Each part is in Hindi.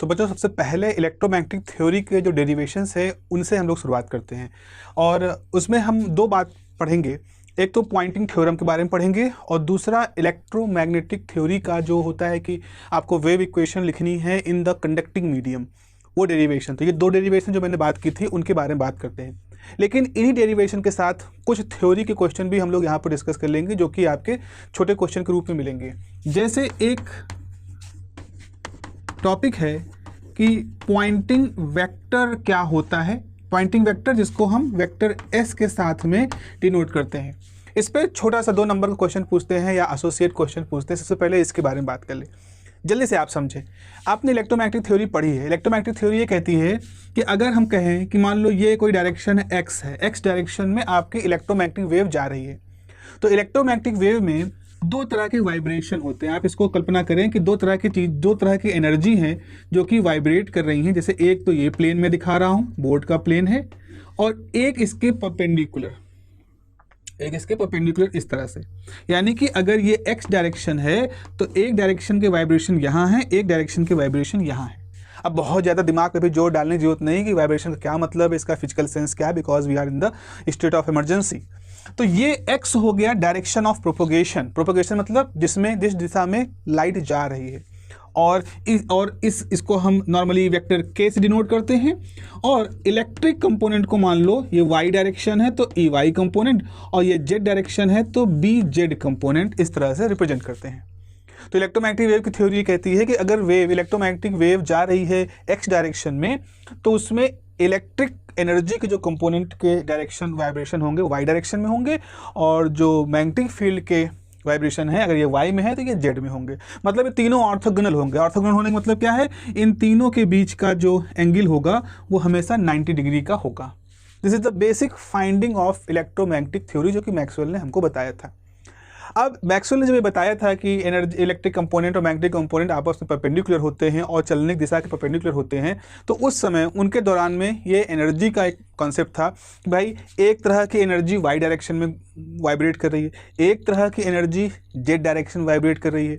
तो बच्चों सबसे पहले इलेक्ट्रोमैग्नेटिक थ्योरी के जो डेरिवेशंस है उनसे हम लोग शुरुआत करते हैं और उसमें हम दो बात पढ़ेंगे। एक तो पॉइंटिंग थ्योरम के बारे में पढ़ेंगे और दूसरा इलेक्ट्रोमैग्नेटिक थ्योरी का जो होता है कि आपको वेव इक्वेशन लिखनी है इन द कंडक्टिंग मीडियम, वो डेरिवेशन। तो ये दो डेरिवेशन जो मैंने बात की थी उनके बारे में बात करते हैं। लेकिन इन्हीं डेरिवेशन के साथ कुछ थ्योरी के क्वेश्चन भी हम लोग यहाँ पर डिस्कस कर लेंगे जो कि आपके छोटे क्वेश्चन के रूप में मिलेंगे। जैसे एक टॉपिक है कि पॉइंटिंग वेक्टर क्या होता है, पॉइंटिंग वेक्टर जिसको हम वेक्टर एस के साथ में डिनोट करते हैं। इस पर छोटा सा 2 नंबर का क्वेश्चन पूछते हैं या एसोसिएट क्वेश्चन पूछते हैं। सबसे पहले इसके बारे में बात कर ले, जल्दी से आप समझें। आपने इलेक्ट्रोमैग्नेटिक थ्योरी पढ़ी है। इलेक्ट्रोमैग्नेटिक थ्योरी ये कहती है कि अगर हम कहें कि मान लो ये कोई डायरेक्शन है एक्स है, एक्स डायरेक्शन में आपकी इलेक्ट्रोमैग्नेटिक वेव जा रही है, तो इलेक्ट्रोमैग्नेटिक वेव में 2 तरह के वाइब्रेशन होते हैं। आप इसको कल्पना करें कि 2 तरह की एनर्जी हैं जो कि वाइब्रेट कर रही हैं। जैसे एक तो ये प्लेन में दिखा रहा हूँ, बोर्ड का प्लेन है, और एक इसके परपेंडिकुलर, इस तरह से। यानी कि अगर ये एक्स डायरेक्शन है तो एक डायरेक्शन के वाइब्रेशन यहाँ है, एक डायरेक्शन के वाइब्रेशन यहाँ है। अब बहुत ज़्यादा दिमाग पे भी जोर डालने की जरूरत नहीं कि वाइब्रेशन का क्या मतलब है, इसका फिजिकल सेंस क्या है, because we are in the state of emergency. तो ये x हो गया डायरेक्शन ऑफ प्रोपोगेशन। प्रोपोगेशन मतलब जिसमें जिस दिशा में लाइट जा रही है, और इसको हम नॉर्मली वेक्टर k से डिनोट करते हैं। और इलेक्ट्रिक कंपोनेंट को मान लो ये y डायरेक्शन है तो EY कंपोनेंट, और ये z डायरेक्शन है तो BZ कंपोनेंट, इस तरह से रिप्रेजेंट करते हैं। तो इलेक्ट्रोमैग्नेटिक वेव की थ्योरी कहती है कि अगर इलेक्ट्रोमैग्नेटिक वेव जा रही है x डायरेक्शन में तो उसमें इलेक्ट्रिक एनर्जी के जो कंपोनेंट के डायरेक्शन वाइब्रेशन होंगे y डायरेक्शन में होंगे, और जो मैग्नेटिक फील्ड के वाइब्रेशन है अगर ये y में है तो ये z में होंगे। मतलब ये तीनों ऑर्थोगोनल होंगे। ऑर्थोगोनल होने का मतलब क्या है, इन तीनों के बीच का जो एंगल होगा वो हमेशा 90 डिग्री का होगा। This is the basic finding of electromagnetic theory जो कि मैक्सवेल ने हमको बताया था। अब मैक्सवेल ने जब ये बताया था कि एनर्जी इलेक्ट्रिक कंपोनेंट और मैग्नेटिक कंपोनेंट आपस में परपेंडिकुलर होते हैं और चलने की दिशा के परपेंडिकुलर होते हैं, तो उस समय उनके दौरान में ये एनर्जी का एक कॉन्सेप्ट था कि भाई एक तरह की एनर्जी y डायरेक्शन में वाइब्रेट कर रही है, एक तरह की एनर्जी z डायरेक्शन वाइब्रेट कर रही है।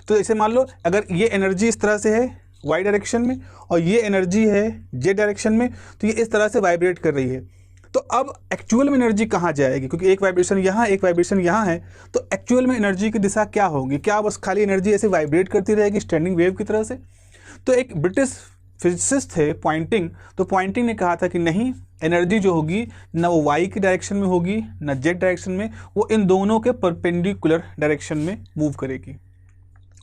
तो जैसे मान लो अगर ये एनर्जी इस तरह से है y डायरेक्शन में और ये एनर्जी है z डायरेक्शन में, तो ये इस तरह से वाइब्रेट कर रही है। तो अब एक्चुअल में एनर्जी कहाँ जाएगी, क्योंकि एक वाइब्रेशन यहाँ एक वाइब्रेशन यहाँ है, तो एक्चुअल में एनर्जी की दिशा क्या होगी? क्या बस खाली एनर्जी ऐसे वाइब्रेट करती रहेगी स्टैंडिंग वेव की तरह से? तो एक ब्रिटिश फिजिसिस्ट थे पॉइंटिंग, तो पॉइंटिंग ने कहा था कि नहीं, एनर्जी जो होगी ना वो y की डायरेक्शन में होगी ना z डायरेक्शन में, वो इन दोनों के परपेंडिकुलर डायरेक्शन में मूव करेगी।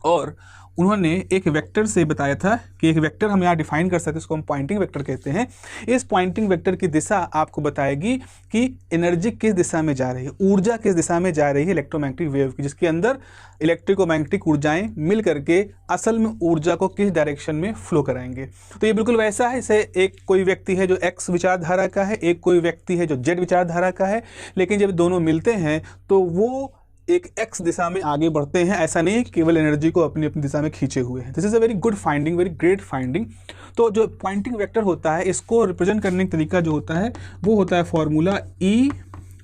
और उन्होंने एक वेक्टर से बताया था कि एक वेक्टर हम यहाँ डिफाइन कर सकते हैं, इसको हम पॉइंटिंग वेक्टर कहते हैं। इस पॉइंटिंग वेक्टर की दिशा आपको बताएगी कि एनर्जी किस दिशा में जा रही है, ऊर्जा किस दिशा में जा रही है इलेक्ट्रोमैग्नेटिक वेव की, जिसके अंदर इलेक्ट्रिक और मैग्नेटिक ऊर्जाएं मिल करके असल में ऊर्जा को किस डायरेक्शन में फ्लो कराएंगे। तो ये बिल्कुल वैसा है जैसे एक कोई व्यक्ति है जो x विचारधारा का है, एक कोई व्यक्ति है जो z विचारधारा का है, लेकिन जब दोनों मिलते हैं तो वो एक x दिशा में आगे बढ़ते हैं। ऐसा नहीं कि केवल एनर्जी को अपनी अपनी दिशा में खींचे हुए हैं। This is a very good finding, very great finding. तो जो पॉइंटिंग वेक्टर होता है इसको रिप्रेजेंट करने का तरीका जो होता है वो होता है फॉर्मूला E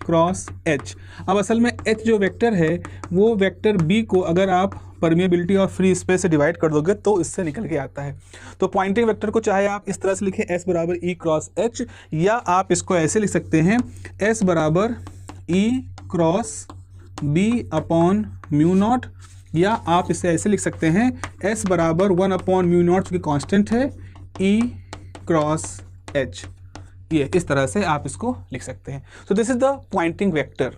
क्रॉस H। अब असल में H जो वेक्टर है वो वेक्टर B को अगर आप परमिएबिलिटी और फ्री स्पेस से डिवाइड कर दोगे तो इससे निकल के आता है। तो पॉइंटिंग वेक्टर को चाहे आप इस तरह से लिखें S बराबर E क्रॉस H, या आप इसको ऐसे लिख सकते हैं S बराबर E cross B upon mu naught, या आप इसे ऐसे लिख सकते हैं S बराबर 1 अपॉन म्यू नॉट जो कि कांस्टेंट है E क्रॉस H। ये इस तरह से आप इसको लिख सकते हैं। So this is the Poynting vector.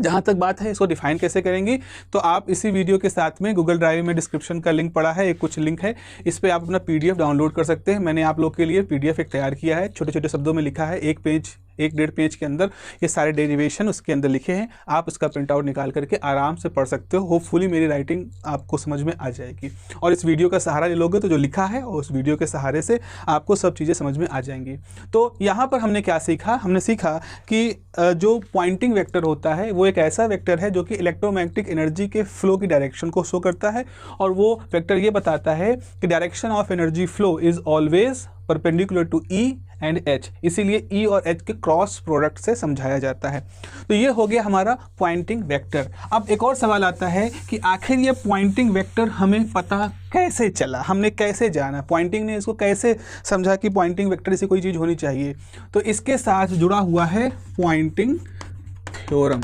जहाँ तक बात है इसको डिफाइन कैसे करेंगे, तो आप इसी वीडियो के साथ में गूगल ड्राइव में डिस्क्रिप्शन का लिंक पड़ा है, एक कुछ लिंक है, इस पे आप अपना PDF डाउनलोड कर सकते हैं। मैंने आप लोग के लिए PDF एक तैयार किया है, छोटे छोटे शब्दों में लिखा है, 1-1.5 पेज के अंदर ये सारे डेरिवेशन उसके अंदर लिखे हैं। आप उसका प्रिंट आउट निकाल करके आराम से पढ़ सकते हो। होपफुली मेरी राइटिंग आपको समझ में आ जाएगी, और इस वीडियो का सहारा ले लोगे तो जो लिखा है और उस वीडियो के सहारे से आपको सब चीज़ें समझ में आ जाएंगी। तो यहाँ पर हमने क्या सीखा? हमने सीखा कि जो पॉइंटिंग वेक्टर होता है वो एक ऐसा वेक्टर है जो कि इलेक्ट्रोमैग्नेटिक एनर्जी के फ्लो की डायरेक्शन को शो करता है, और वो वेक्टर ये बताता है कि direction of energy flow is always perpendicular to E and H, इसीलिए E और H के क्रॉस प्रोडक्ट से समझाया जाता है। तो ये हो गया हमारा पॉइंटिंग वेक्टर। अब एक और सवाल आता है कि आखिर ये पॉइंटिंग वेक्टर हमें पता कैसे चला, हमने कैसे जाना, पॉइंटिंग ने इसको कैसे समझा कि पॉइंटिंग वेक्टर से कोई चीज़ होनी चाहिए। तो इसके साथ जुड़ा हुआ है पॉइंटिंग थ्योरम,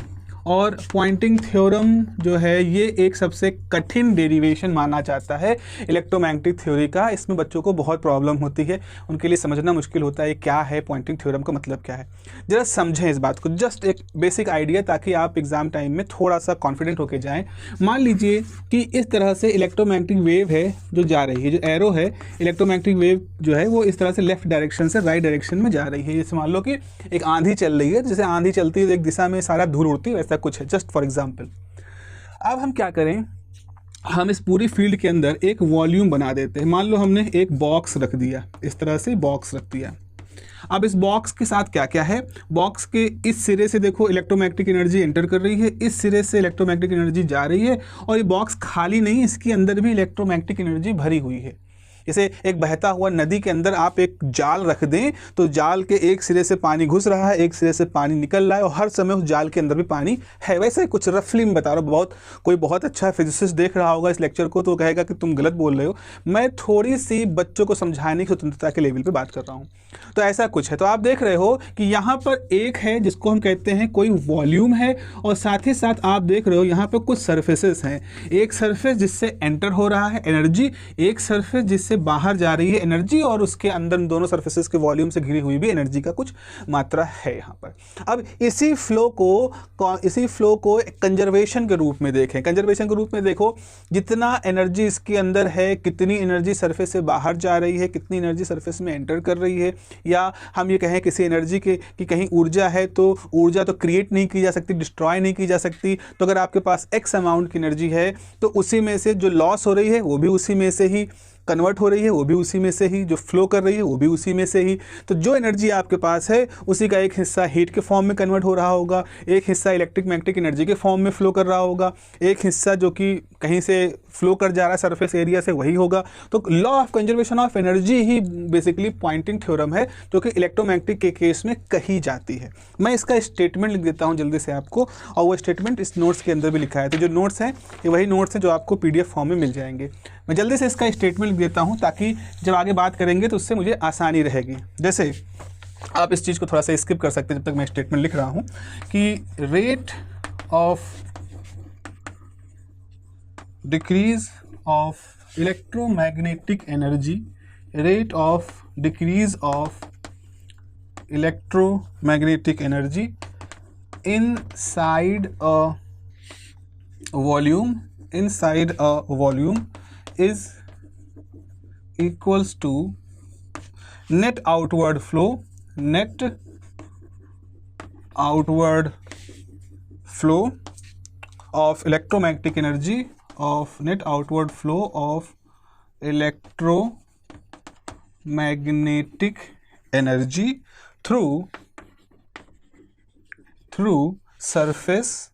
और पॉइंटिंग थ्योरम जो है ये एक सबसे कठिन डेरिवेशन माना जाता है इलेक्ट्रोमैग्नेटिक थ्योरी का। इसमें बच्चों को बहुत प्रॉब्लम होती है, उनके लिए समझना मुश्किल होता है क्या है पॉइंटिंग थ्योरम का मतलब क्या है। जरा समझें इस बात को, जस्ट एक बेसिक आइडिया, ताकि आप एग्जाम टाइम में थोड़ा सा कॉन्फिडेंट होकर जाएँ। मान लीजिए कि इस तरह से इलेक्ट्रोमैग्नेटिक वेव है जो जा रही है, जो एरो है इलेक्ट्रोमैग्नेटिक वेव जो है वो इस तरह से लेफ्ट डायरेक्शन से राइट डायरेक्शन में जा रही है। जैसे मान लो कि एक आंधी चल रही है, जैसे आंधी चलती है एक दिशा में सारा धूल उड़ती है, वैसा कुछ है, जस्ट फॉर एग्जाम्पल। अब हम क्या करें, हम इस पूरी फील्ड के अंदर एक वॉल्यूम बना देते हैं। मान लो हमने एक बॉक्स रख दिया, इस तरह से बॉक्स रख दिया। अब इस बॉक्स के साथ क्या क्या है, बॉक्स के इस सिरे से देखो इलेक्ट्रोमैग्नेटिक एनर्जी एंटर कर रही है, इस सिरे से इलेक्ट्रोमैग्नेटिक एनर्जी जा रही है, और ये बॉक्स खाली नहीं, इसके अंदर भी इलेक्ट्रोमैग्नेटिक एनर्जी भरी हुई है। जैसे एक बहता हुआ नदी के अंदर आप एक जाल रख दें, तो जाल के एक सिरे से पानी घुस रहा है, एक सिरे से पानी निकल रहा है, और हर समय उस जाल के अंदर भी पानी है। वैसे कुछ रफली मैं बता रहा हूँ, कोई बहुत अच्छा फिजिसिस्ट देख रहा होगा इस लेक्चर को तो कहेगा कि तुम गलत बोल रहे हो। मैं थोड़ी सी बच्चों को समझाने की स्वतंत्रता के लेवल पर बात कर रहा हूँ। तो ऐसा कुछ है, तो आप देख रहे हो कि यहाँ पर एक है जिसको हम कहते हैं कोई वॉल्यूम है, और साथ ही साथ आप देख रहे हो यहाँ पर कुछ सर्फेसेस हैं। एक सर्फेस जिससे एंटर हो रहा है एनर्जी, एक सर्फेस जिससे बाहर जा रही है एनर्जी, और उसके अंदर दोनों सर्फेसेस के वॉल्यूम से घिरी हुई भी एनर्जी का कुछ मात्रा है यहाँ पर। अब इसी फ्लो को कंजर्वेशन के रूप में देखें। कंजर्वेशन के रूप में देखो, जितना एनर्जी इसके अंदर है, कितनी एनर्जी सरफेस से बाहर जा रही है, कितनी एनर्जी सरफेस में एंटर कर रही है, या हम ये कहें किसी एनर्जी के कि कहीं ऊर्जा है तो ऊर्जा तो क्रिएट नहीं की जा सकती, डिस्ट्रॉय नहीं की जा सकती। तो अगर आपके पास एक्स अमाउंट की एनर्जी है तो उसी में से जो लॉस हो रही है वो भी उसी में से ही कन्वर्ट हो रही है, वो भी उसी में से ही, जो फ्लो कर रही है वो भी उसी में से ही। तो जो एनर्जी आपके पास है उसी का एक हिस्सा हीट के फॉर्म में कन्वर्ट हो रहा होगा, एक हिस्सा इलेक्ट्रिक मैग्नेटिक एनर्जी के फॉर्म में फ्लो कर रहा होगा, एक हिस्सा जो कि कहीं से फ्लो कर जा रहा है सरफेस एरिया से वही होगा। तो law of conservation of energy ही बेसिकली पॉइंटिंग थ्योरम है, जो कि इलेक्ट्रोमैग्नेटिक के केस में कही जाती है। मैं इसका स्टेटमेंट लिख देता हूँ जल्दी से आपको, और वो स्टेटमेंट इस नोट्स के अंदर भी लिखा है। तो जो नोट्स हैं ये वही नोट्स हैं जो आपको PDF फॉर्म में मिल जाएंगे। मैं जल्दी से इसका स्टेटमेंट लिख देता हूँ ताकि जब आगे बात करेंगे तो उससे मुझे आसानी रहेगी। जैसे आप इस चीज़ को थोड़ा सा स्किप कर सकते हैं जब तक मैं स्टेटमेंट लिख रहा हूँ कि rate of decrease of electromagnetic energy, rate of decrease of electromagnetic energy inside a volume is equals to net outward flow of electromagnetic energy, of net outward flow of electromagnetic energy through surface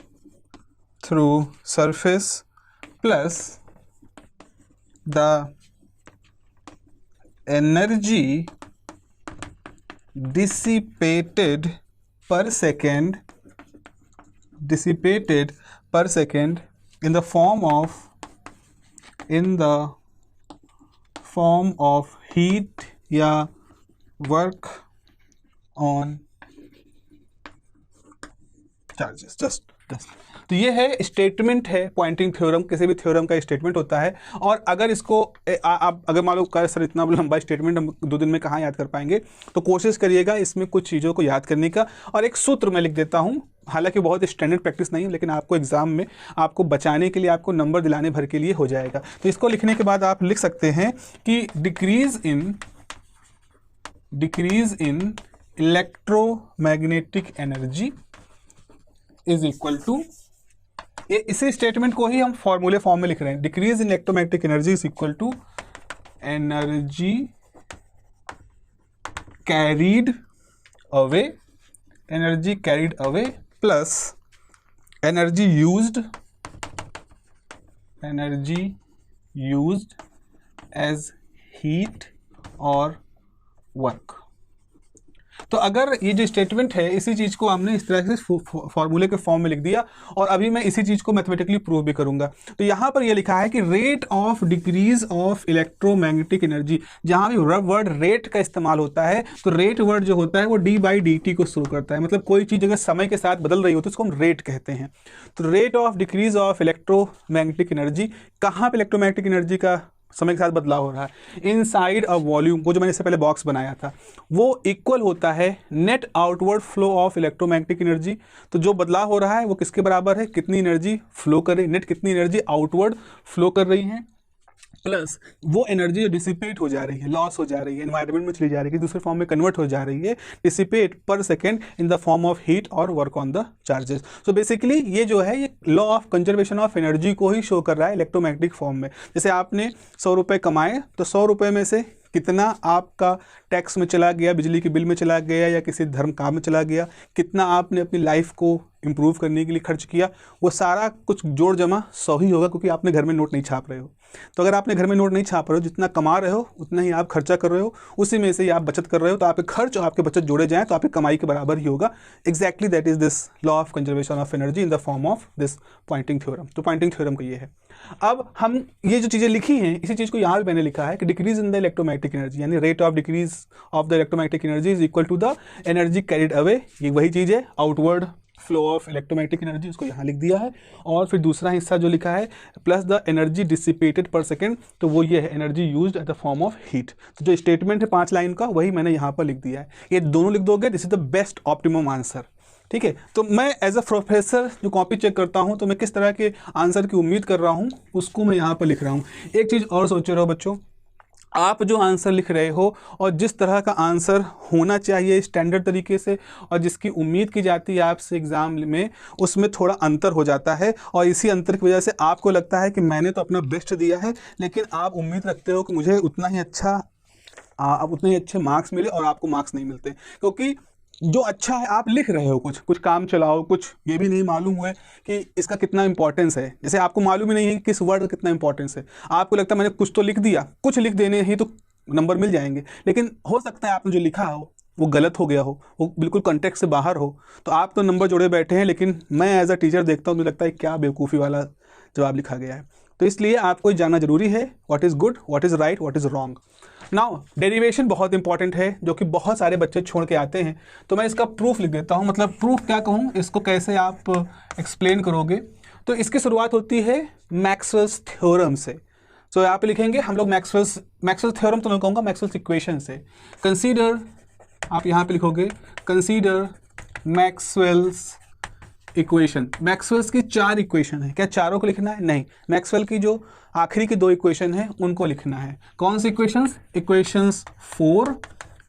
plus the energy dissipated per second in the form of heat या work on चार्जेस। जस्ट तो ये है स्टेटमेंट है पॉइंटिंग थ्योरम, किसी भी थ्योरम का स्टेटमेंट होता है। और अगर इसको आप अगर मान लो कर सर इतना लंबा स्टेटमेंट हम 2 दिन में कहाँ याद कर पाएंगे, तो कोशिश करिएगा इसमें कुछ चीज़ों को याद करने का। और एक सूत्र मैं लिख देता हूँ, हालांकि बहुत स्टैंडर्ड प्रैक्टिस नहीं, लेकिन आपको एग्जाम में आपको बचाने के लिए, आपको नंबर दिलाने भर के लिए हो जाएगा। तो इसको लिखने के बाद आप लिख सकते हैं कि decrease in electromagnetic energy is equal to, इसी स्टेटमेंट को ही हम फॉर्मूले फॉर्म में लिख रहे हैं। Decrease in electromagnetic energy is equal to energy carried away plus energy used as heat और वर्क। तो अगर ये जो स्टेटमेंट है इसी चीज़ को हमने इस तरह से फॉर्मूले के फॉर्म में लिख दिया और अभी मैं इसी चीज़ को मैथमेटिकली प्रूव भी करूंगा। तो यहाँ पर ये लिखा है कि rate of decrease of electromagnetic energy, जहाँ भी वर्ड रेट का इस्तेमाल होता है तो रेट वर्ड जो होता है वो d/dt को शुरू करता है, मतलब कोई चीज़ अगर समय के साथ बदल रही हो तो उसको हम रेट कहते हैं। तो rate of decrease of electromagnetic energy, कहाँ पे इलेक्ट्रोमैग्नेटिक एनर्जी का समय के साथ बदलाव हो रहा है, इनसाइड अ वॉल्यूम, वो जो मैंने इससे पहले बॉक्स बनाया था वो इक्वल होता है net outward flow of electromagnetic energy. तो जो बदलाव हो रहा है वो किसके बराबर है, कितनी एनर्जी फ्लो कर रही, नेट कितनी एनर्जी आउटवर्ड फ्लो कर रही है, प्लस वो एनर्जी जो डिसिपेट हो जा रही है, लॉस हो जा रही है, एनवायरनमेंट में चली जा रही है, दूसरे फॉर्म में कन्वर्ट हो जा रही है, dissipate per second in the form of heat और work on the charges. So basically ये जो है ये law of conservation of energy को ही शो कर रहा है इलेक्ट्रोमैग्नेटिक फॉर्म में। जैसे आपने 100 रुपये कमाए तो 100 रुपये में से कितना आपका टैक्स में चला गया, बिजली के बिल में चला गया या किसी धर्म काम में चला गया, कितना आपने अपनी लाइफ को इंप्रूव करने के लिए खर्च किया, वो सारा कुछ जोड़ जमा 100 ही होगा, क्योंकि आपने घर में नोट नहीं छाप रहे हो। तो अगर आपने घर में नोट नहीं छाप रहे हो, जितना कमा रहे हो उतना ही आप खर्चा कर रहे हो, उसी में से ही आप बचत कर रहे हो, तो आपके खर्च और आपके बचत जोड़े जाएँ तो आपकी कमाई के बराबर ही होगा। Exactly that is this law of conservation of energy in the form of this Poynting theorem. तो पॉइंटिंग थ्योरम का ये है। अब हम ये जो चीज़ें लिखी हैं इसी चीज़ को यहाँ भी मैंने लिखा है कि decrease in the electromagnetic energy, यानी rate of decrease of the electromagnetic energy is equal to the energy carried away, ये वही चीज़ है outward flow of electromagnetic energy, उसको यहाँ लिख दिया है। और फिर दूसरा हिस्सा जो लिखा है प्लस द एनर्जी डिसिपेटेड पर सेकेंड, तो वो ये है energy used at the form of heat. तो जो स्टेटमेंट है 5 लाइन का वही मैंने यहाँ पर लिख दिया है। ये दोनों लिख दोगे, this is the best optimum answer. ठीक है, तो मैं एज अ प्रोफेसर जो कॉपी चेक करता हूँ तो मैं किस तरह के आंसर की उम्मीद कर रहा हूँ उसको मैं यहाँ पर लिख रहा हूँ। एक चीज़ और सोच रहे हो बच्चों, आप जो आंसर लिख रहे हो और जिस तरह का आंसर होना चाहिए स्टैंडर्ड तरीके से और जिसकी उम्मीद की जाती है आपसे एग्ज़ाम में, उसमें थोड़ा अंतर हो जाता है। और इसी अंतर की वजह से आपको लगता है कि मैंने तो अपना बेस्ट दिया है, लेकिन आप उम्मीद रखते हो कि मुझे उतना ही अच्छा आप उतने ही अच्छे मार्क्स मिले और आपको मार्क्स नहीं मिलते, क्योंकि जो अच्छा है आप लिख रहे हो, कुछ काम चलाओ, कुछ ये भी नहीं मालूम हुआ है कि इसका कितना इंपॉर्टेंस है। जैसे आपको मालूम ही नहीं है कि किस वर्ड का कितना इंपॉर्टेंस है, आपको लगता है मैंने कुछ तो लिख दिया, कुछ लिख देने ही तो नंबर मिल जाएंगे, लेकिन हो सकता है आपने जो लिखा हो वो गलत हो गया हो, वो बिल्कुल कॉन्टेक्स्ट से बाहर हो, तो आप तो नंबर जोड़े बैठे हैं, लेकिन मैं एज अ टीचर देखता हूँ मुझे लगता है क्या बेवकूफ़ी वाला जवाब लिखा गया है। तो इसलिए आपको जानना जरूरी है what is good, what is right, what is wrong. Now derivation बहुत इंपॉर्टेंट है जो कि बहुत सारे बच्चे छोड़ के आते हैं, तो मैं इसका प्रूफ लिख देता हूँ। मतलब प्रूफ क्या कहूँ, इसको कैसे आप एक्सप्लेन करोगे। तो इसकी शुरुआत होती है मैक्सवेल्स थ्योरम से। सो यहाँ पे लिखेंगे हम लोग मैक्सवेल्स थ्योरम, तो मैं कहूँगा मैक्सवेल्स इक्वेशन से। कंसीडर, आप यहाँ पे लिखोगे कंसीडर मैक्सवेल्स इक्वेशन। मैक्सवेल्स की 4 इक्वेशन है, क्या चारों को लिखना है? नहीं, मैक्सवेल की जो आखिरी की 2 इक्वेशन है उनको लिखना है। कौन सी इक्वेशंस? Equations 4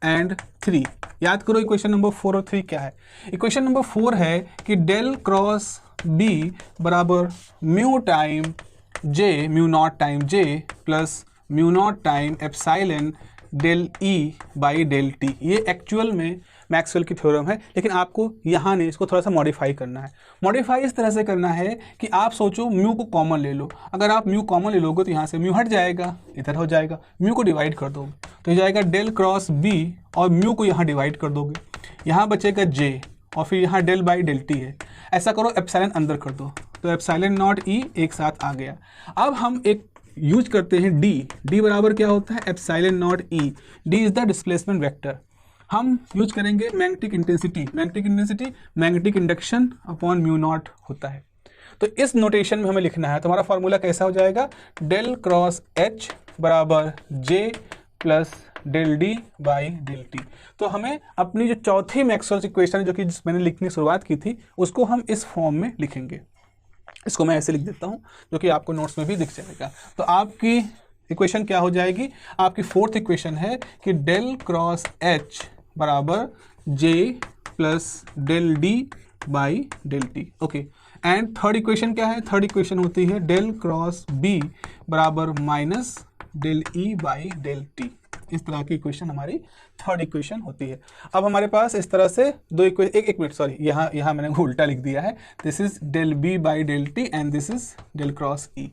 and 3। याद करो इक्वेशन नंबर 4 और 3 क्या है। इक्वेशन नंबर 4 है कि डेल क्रॉस बी बराबर mu time J, mu naught time J plus mu naught time epsilon del E by del T. ये एक्चुअल में मैक्सवेल की थ्योरम है, लेकिन आपको यहाँ नहीं, इसको थोड़ा सा मॉडिफाई करना है। मॉडिफाई इस तरह से करना है कि आप सोचो म्यू को कॉमन ले लो। अगर आप म्यू कॉमन ले लोगे तो यहाँ से म्यू हट जाएगा, इधर हो जाएगा। म्यू को डिवाइड कर दो तो ये जाएगा डेल क्रॉस बी, और म्यू को यहाँ डिवाइड कर दोगे, यहाँ बचेगा जे, और फिर यहाँ डेल बाई डेल टी है। ऐसा करो, एप्सिलॉन अंदर कर दो, तो एप्सिलॉन नॉट ई एक साथ आ गया। अब हम एक यूज करते हैं डी बराबर क्या होता है? Epsilon not E. D is the displacement vector. हम यूज करेंगे magnetic intensity, magnetic induction upon mu naught होता है। तो इस नोटेशन में हमें लिखना है। तो हमारा फॉर्मूला कैसा हो जाएगा? डेल क्रॉस एच बराबर J plus del D by del T. तो हमें अपनी जो चौथी मैक्सवेल्स इक्वेशन जो कि मैंने लिखने की शुरुआत की थी उसको हम इस फॉर्म में लिखेंगे। इसको मैं ऐसे लिख देता हूँ जो कि आपको नोट्स में भी दिख जाएगा। तो आपकी इक्वेशन क्या हो जाएगी? आपकी 4th इक्वेशन है कि डेल क्रॉस एच बराबर J plus del D by del t. Okay, and 3rd equation क्या है? 3rd इक्वेशन होती है डेल क्रॉस बी बराबर minus del E by del t. इस तरह की इक्वेशन हमारी 3rd इक्वेशन होती है। अब हमारे पास इस तरह से 2 इक्वेशन, एक मिनट सॉरी, यहाँ मैंने उल्टा लिख दिया है। This is del B by del t and this is del cross E.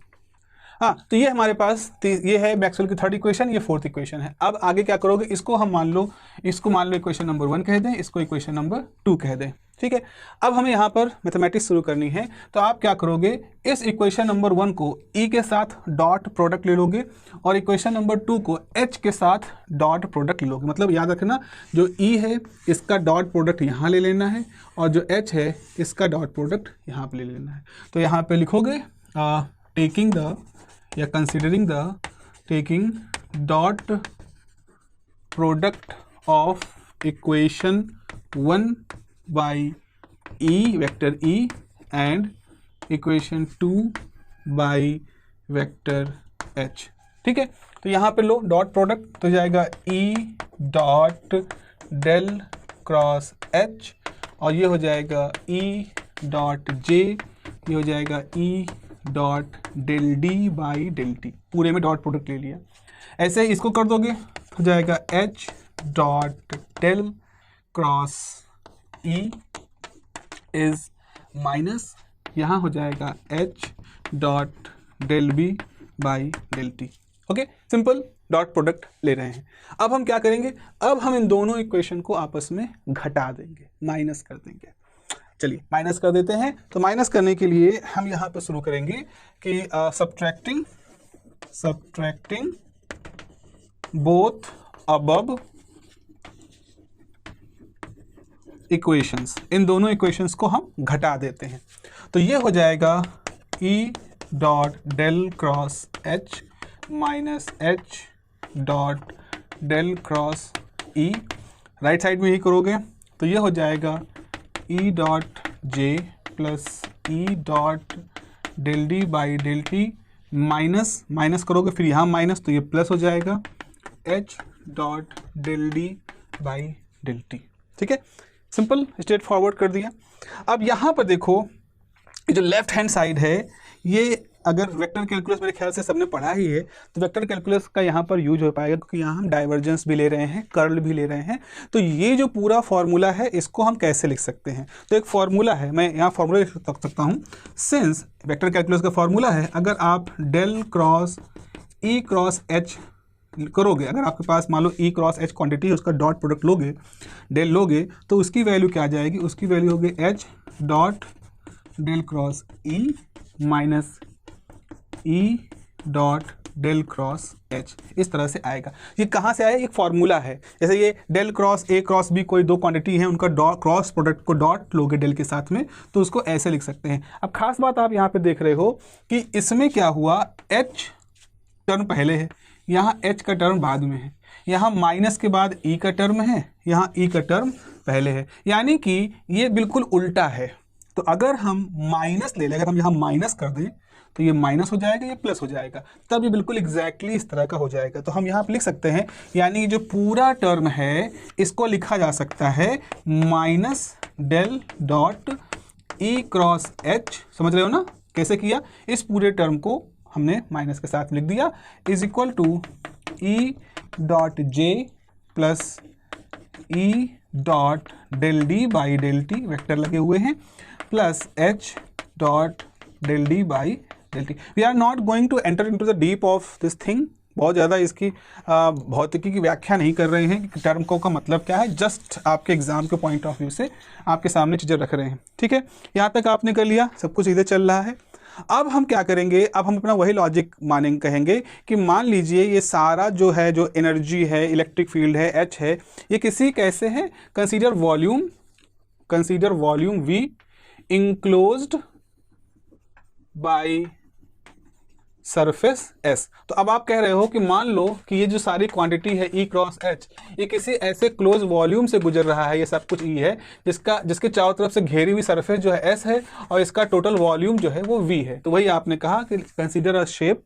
हाँ, तो ये हमारे पास ये है मैक्सवेल की थर्ड इक्वेशन, ये फोर्थ इक्वेशन है। अब आगे क्या करोगे, इसको मान लो इक्वेशन नंबर 1 कह दें, इसको इक्वेशन नंबर 2 कह दें, ठीक है। अब हमें यहाँ पर मैथमेटिक्स शुरू करनी है, तो आप क्या करोगे, इस इक्वेशन नंबर 1 को E के साथ डॉट प्रोडक्ट ले लोगे और इक्वेशन नंबर 2 को H के साथ डॉट प्रोडक्ट ले लोगे। मतलब याद रखना, जो E है इसका डॉट प्रोडक्ट यहाँ ले लेना है और जो H है इसका डॉट प्रोडक्ट यहाँ पे ले लेना है। तो यहाँ पे लिखोगे टेकिंग द या considering the taking dot product of equation 1 by E vector E and equation 2 by vector H, ठीक है। तो यहाँ पे लो डॉट प्रोडक्ट, तो जाएगा E dot del cross H और ये हो जाएगा E डॉट J, ये हो जाएगा E dot del D by del T, पूरे में डॉट प्रोडक्ट ले लिया। ऐसे ही इसको कर दोगे, हो जाएगा H dot del cross E is minus, यहाँ हो जाएगा H dot del B by del T। Okay, simple dot product ले रहे हैं। अब हम क्या करेंगे, अब हम इन दोनों इक्वेशन को आपस में घटा देंगे, माइनस कर देंगे। चलिए माइनस कर देते हैं। तो माइनस करने के लिए हम यहाँ पर शुरू करेंगे कि सब्ट्रैक्टिंग बोथ अबव इक्वेशंस, इन दोनों इक्वेशंस को हम घटा देते हैं। तो ये हो जाएगा E dot del cross H minus H dot del cross E, right side में ही करोगे तो ये हो जाएगा E dot J plus E dot del D by del T, minus करोगे फिर यहाँ माइनस, तो ये प्लस हो जाएगा H dot del D by del T, ठीक है। सिंपल स्ट्रेट फॉरवर्ड कर दिया। अब यहाँ पर देखो, ये जो लेफ्ट हैंड साइड है, ये अगर वेक्टर कैलकुलस मेरे ख्याल से सबने पढ़ा ही है, तो वेक्टर कैलकुलस का यहाँ पर यूज हो पाएगा, क्योंकि यहाँ हम डाइवर्जेंस भी ले रहे हैं, कर्ल भी ले रहे हैं। तो ये जो पूरा फॉर्मूला है, इसको हम कैसे लिख सकते हैं, तो एक फॉर्मूला है, मैं यहाँ फॉर्मूला लिख सकता हूँ। सिंस वेक्टर कैलकुलस का फॉर्मूला है, अगर आप del cross E cross H करोगे, अगर आपके पास मान लो E क्रॉस H क्वांटिटी है, उसका डॉट प्रोडक्ट लोगे, डेल लोगे, तो उसकी वैल्यू क्या आ जाएगी, उसकी वैल्यू होगी H dot del cross E minus E dot del cross H, इस तरह से आएगा। ये कहाँ से आया, एक फॉर्मूला है। जैसे ये del cross A cross B कोई दो क्वांटिटी है, उनका डॉट क्रॉस प्रोडक्ट को डॉट लोगे डेल के साथ में, तो उसको ऐसे लिख सकते हैं। अब खास बात आप यहाँ पे देख रहे हो कि इसमें क्या हुआ, H टर्म पहले है, यहाँ H का टर्म बाद में है, यहाँ माइनस के बाद E का टर्म है, यहाँ E का टर्म पहले है, यानी कि ये बिल्कुल उल्टा है। तो अगर हम माइनस ले लें, अगर हम यहाँ माइनस कर दें तो ये माइनस हो जाएगा, ये प्लस हो जाएगा, तब ये बिल्कुल एग्जैक्टली इस तरह का हो जाएगा। तो हम यहाँ पर लिख सकते हैं, यानी जो पूरा टर्म है इसको लिखा जा सकता है minus del dot E cross H, समझ रहे हो ना कैसे किया, इस पूरे टर्म को हमने माइनस के साथ लिख दिया, is equal to E dot J plus E dot del D by del T, vector लगे हुए हैं, plus H dot del D by del T। We are not going to enter into the deep of this thing, बहुत ज़्यादा इसकी भौतिकी की व्याख्या नहीं कर रहे हैं कि टर्म को का मतलब क्या है, जस्ट आपके एग्जाम के पॉइंट ऑफ व्यू से आपके सामने चीज़ें रख रहे हैं, ठीक है। यहाँ तक आपने कर लिया, सब कुछ इधर चल रहा है। अब हम क्या करेंगे, अब हम अपना वही लॉजिक मानेंगे, कहेंगे कि मान लीजिए ये सारा जो है, जो एनर्जी है, इलेक्ट्रिक फील्ड है, H है, ये किसी कैसे है, consider volume V enclosed by surface S। तो अब आप कह रहे हो कि मान लो कि ये जो सारी क्वांटिटी है E क्रॉस H, ये किसी ऐसे क्लोज वॉल्यूम से गुजर रहा है, ये सब कुछ E है, जिसके चारों तरफ से घेरी हुई सरफेस जो है S है, और इसका टोटल वॉल्यूम जो है वो V है। तो वही आपने कहा कि consider a shape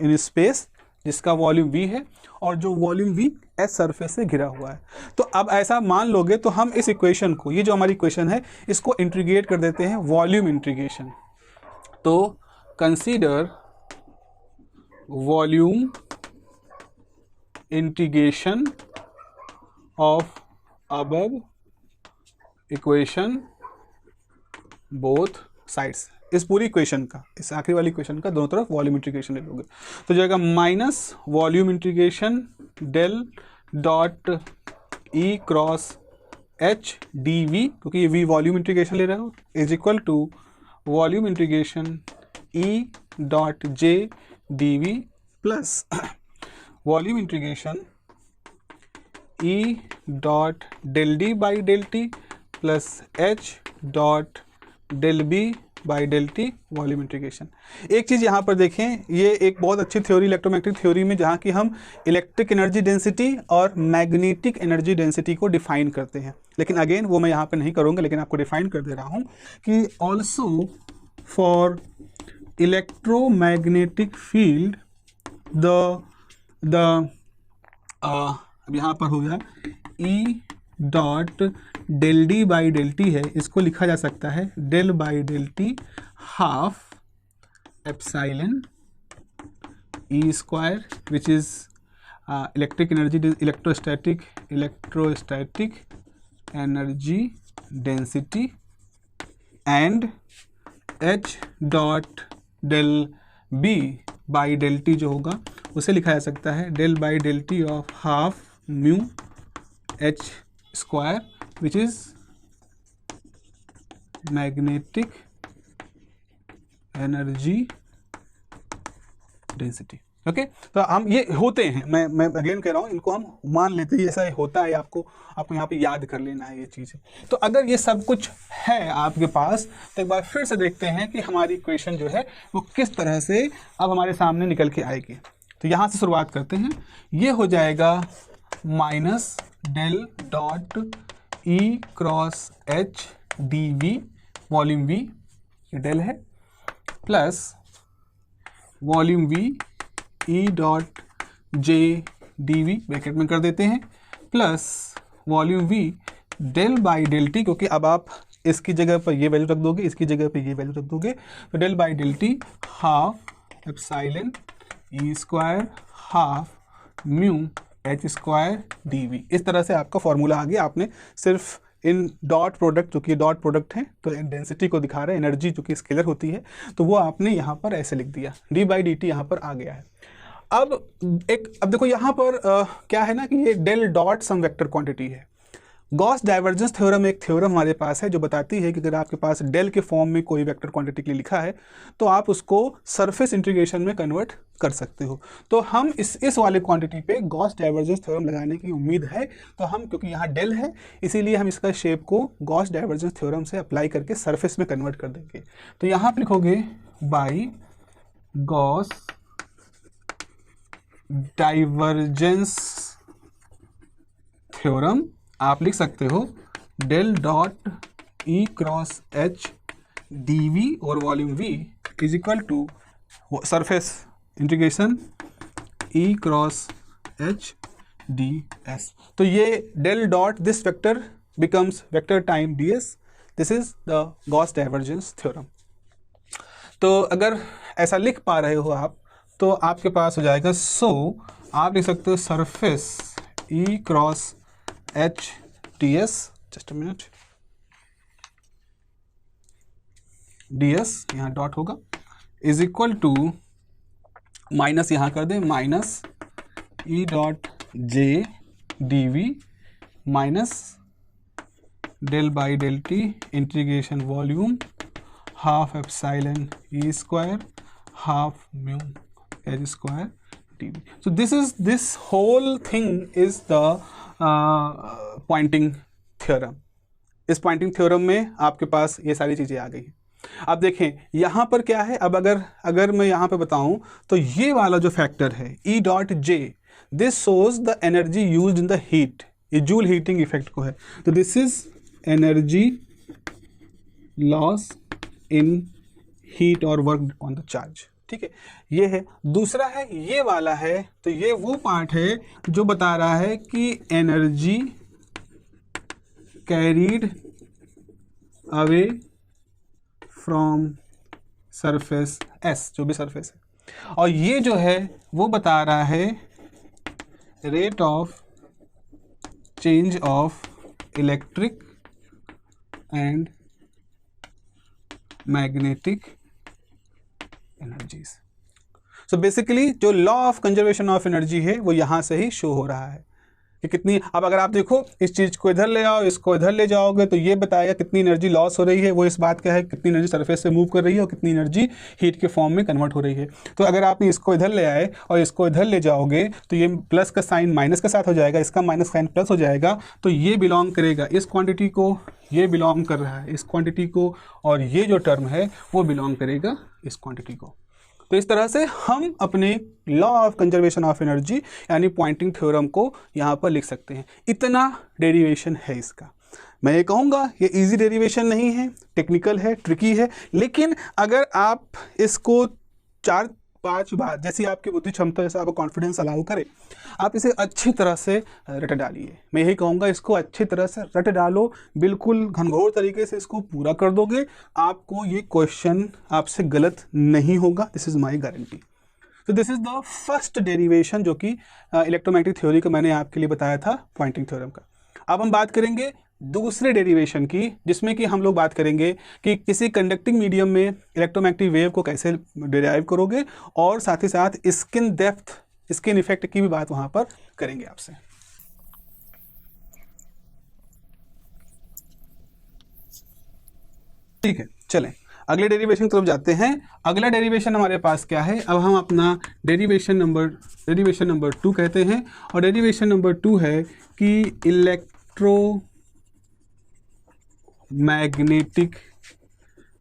in space जिसका वॉल्यूम V है और जो वॉल्यूम V S सरफेस से घिरा हुआ है। तो अब ऐसा मान लोगे तो हम इस इक्वेशन को, ये जो हमारी इक्वेशन है, इसको इंटीग्रेट कर देते हैं, वॉल्यूम इंटीग्रेशन। तो consider volume integration of above equation both sides. इस पूरी इक्वेशन का, इस आखिरी वाली इक्वेशन का दोनों तरफ वॉल्यूम इंटीग्रेशन ले लोगे तो जाएगा minus volume integration del dot E cross H D V, क्योंकि ये वी वॉल्यूम इंटीग्रेशन ले रहे हो, is equal to volume integration E dot J D V plus volume integration E dot del D by del T plus H dot del B by del T volume integration. एक चीज़ यहाँ पर देखें, ये एक बहुत अच्छी थ्योरी इलेक्ट्रोमैग्नेटिक थ्योरी में जहाँ कि हम इलेक्ट्रिक एनर्जी डेंसिटी और मैग्नेटिक एनर्जी डेंसिटी को डिफाइन करते हैं, लेकिन अगेन वो मैं यहाँ पर नहीं करूँगा, लेकिन आपको डिफाइन कर दे रहा हूँ कि ऑल्सो फॉर इलेक्ट्रोमैग्नेटिक फील्ड अब यहाँ पर हो गया E dot del D by del T है, इसको लिखा जा सकता है del by del T half epsilon E square which is electric energy electrostatic energy density and H dot del B by del T जो होगा उसे लिखा जा सकता है del by del T of half mu H square which is magnetic energy density. Okay, तो हम ये होते हैं, मैं अगेन कह रहा हूँ, इनको हम मान लेते हैं, ऐसा होता है, आपको यहाँ पे याद कर लेना है ये चीज़ें। तो अगर ये सब कुछ है आपके पास तो एक बार फिर से देखते हैं कि हमारी इक्वेशन जो है वो किस तरह से अब हमारे सामने निकल के आएगी। तो यहाँ से शुरुआत करते हैं, ये हो जाएगा minus del dot E cross H D V volume V, ये डेल है, plus volume V E dot J D V bracket में कर देते हैं, plus volume V del by del T, क्योंकि अब आप इसकी जगह पर ये वैल्यू रख दोगे, इसकी जगह पर ये वैल्यू रख दोगे, तो del by del T half epsilon E square half mu H square D V. इस तरह से आपका फॉर्मूला आ गया। आपने सिर्फ इन डॉट प्रोडक्ट, जो कि डॉट प्रोडक्ट है तो डेंसिटी को दिखा रहा है, एनर्जी जो कि स्केलर होती है, तो वो आपने यहाँ पर ऐसे लिख दिया, डी बाई डी टी यहाँ पर आ गया है। अब देखो यहाँ पर क्या है ना कि ये डेल डॉट सम वेक्टर क्वांटिटी है। गॉस डाइवर्जेंस थ्योरम एक थ्योरम हमारे पास है जो बताती है कि अगर आपके पास डेल के फॉर्म में कोई वेक्टर क्वांटिटी के लिए लिखा है तो आप उसको सरफेस इंटीग्रेशन में कन्वर्ट कर सकते हो। तो हम इस वाले क्वांटिटी पे गॉस डाइवर्जेंस थ्योरम लगाने की उम्मीद है, तो हम, क्योंकि यहाँ डेल है इसीलिए हम इसका शेप को गॉस डाइवर्जेंस थ्योरम से अप्लाई करके सरफेस में कन्वर्ट कर देंगे। तो यहाँ पर लिखोगे बाई गॉस डाइवर्जेंस थ्योरम, आप लिख सकते हो del dot E cross H D V और volume V is equal to surface integration E cross H d S. तो ये del dot this vector becomes vector time d S, this is the Gauss divergence theorem. तो अगर ऐसा लिख पा रहे हो आप तो आपके पास हो जाएगा, सो आप लिख सकते हो surface E cross H d S, just a minute, d S यहाँ डॉट होगा, इज इक्वल टू माइनस यहाँ कर दे, minus E dot J D V minus del by del t integration volume half epsilon E square half mu H square D V. So this whole thing is the Poynting theorem. इस पॉइंटिंग थ्योरम में आपके पास ये सारी चीज़ें आ गई हैं। अब देखें यहाँ पर क्या है, अब अगर मैं यहाँ पे बताऊँ तो ये वाला जो फैक्टर है ई dot J, this shows the energy used in the heat, ये जूल हीटिंग इफेक्ट को है, तो this is energy loss in heat और वर्क ऑन द चार्ज। ठीक है, ये है। दूसरा है ये वाला है, तो ये वो पार्ट है जो बता रहा है कि energy carried away from surface S, जो भी सरफेस है, और ये जो है वो बता रहा है rate of change of electric and magnetic energies. So basically जो law of conservation of energy है वो यहाँ से ही शो हो रहा है कि कितनी, अब अगर आप देखो इस चीज़ को इधर ले आओ, इसको इधर ले जाओगे तो ये बताएगा कितनी एनर्जी लॉस हो रही है। वो इस बात का है कितनी एनर्जी सरफेस से मूव कर रही है और कितनी एनर्जी हीट के फॉर्म में कन्वर्ट हो रही है। तो अगर आपने इसको इधर ले आए और इसको इधर ले जाओगे तो ये प्लस का साइन माइनस के साथ हो जाएगा, इसका माइनस साइन प्लस हो जाएगा। तो ये बिलोंग करेगा इस क्वांटिटी को, ये बिलोंग कर रहा है इस क्वांटिटी को, और ये जो टर्म है वो बिलोंग करेगा इस क्वांटिटी को। तो इस तरह से हम अपने law of conservation of energy यानी पॉइंटिंग थ्योरम को यहाँ पर लिख सकते हैं। इतना डेरिवेशन है इसका। मैं ये कहूँगा ये इजी डेरिवेशन नहीं है, टेक्निकल है, ट्रिकी है, लेकिन अगर आप इसको 4-5 बार, जैसी आपकी बुद्धि क्षमता, जैसा आपको कॉन्फिडेंस अलाउ करे, आप इसे अच्छी तरह से रट डालिए। मैं यही कहूँगा इसको अच्छी तरह से रट डालो, बिल्कुल घनघोर तरीके से इसको पूरा कर दोगे, आपको ये क्वेश्चन आपसे गलत नहीं होगा। This is my guarantee. तो this is the first derivation जो कि इलेक्ट्रोमैग्नेटिक थ्योरी का मैंने आपके लिए बताया था पॉइंटिंग थ्योरम का। अब हम बात करेंगे दूसरे डेरिवेशन की, जिसमें कि हम लोग बात करेंगे कि किसी कंडक्टिंग मीडियम में इलेक्ट्रोमैग्नेटिक वेव को कैसे डिराइव करोगे, और साथ ही साथ स्किन डेप्थ, स्किन इफेक्ट की भी बात वहाँ पर करेंगे आपसे। ठीक है, चलें अगले डेरिवेशन की तरफ जाते हैं। अगला डेरिवेशन हमारे पास क्या है, अब हम अपना डेरिवेशन नंबर 2 कहते हैं, और डेरिवेशन नंबर 2 है कि electromagnetic